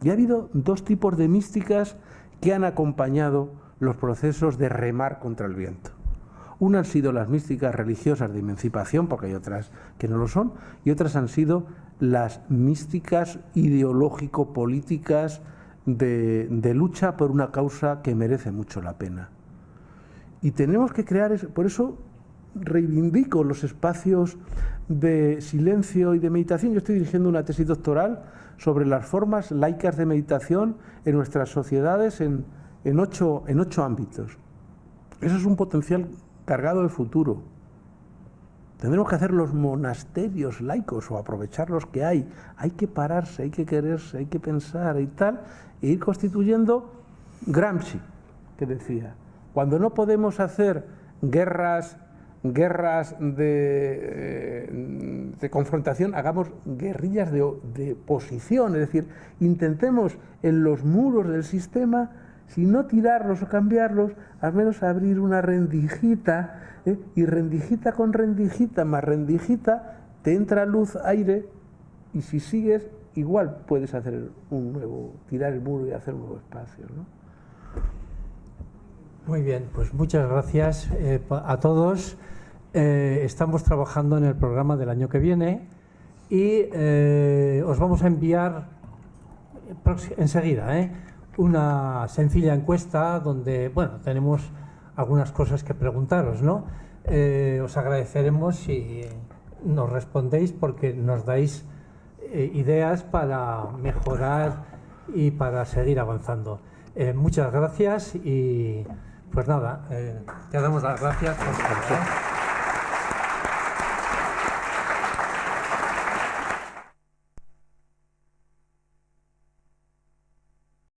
Y ha habido dos tipos de místicas que han acompañado los procesos de remar contra el viento. Una han sido las místicas religiosas de emancipación, porque hay otras que no lo son, y otras han sido las místicas ideológico-políticas de lucha por una causa que merece mucho la pena. Y tenemos que crear, por eso reivindico los espacios de silencio y de meditación. Yo estoy dirigiendo una tesis doctoral sobre las formas laicas de meditación en nuestras sociedades en 8 ámbitos. Eso es un potencial cargado de futuro. Tendremos que hacer los monasterios laicos o aprovechar los que hay. Hay que pararse, hay que quererse, hay que pensar y tal, e ir constituyendo Gramsci, que decía, cuando no podemos hacer guerras de confrontación, hagamos guerrillas de posición, es decir, intentemos en los muros del sistema, si no tirarlos o cambiarlos, al menos abrir una rendijita, y rendijita con rendijita más rendijita, te entra luz, aire, y si sigues, igual puedes hacer tirar el muro y hacer un nuevo espacio, ¿no? Muy bien, pues muchas gracias a todos. Estamos trabajando en el programa del año que viene y os vamos a enviar enseguida una sencilla encuesta donde, bueno, tenemos algunas cosas que preguntaros, ¿no? Os agradeceremos si nos respondéis porque nos dais ideas para mejorar y para seguir avanzando. Muchas gracias y pues nada, te damos las gracias por todo.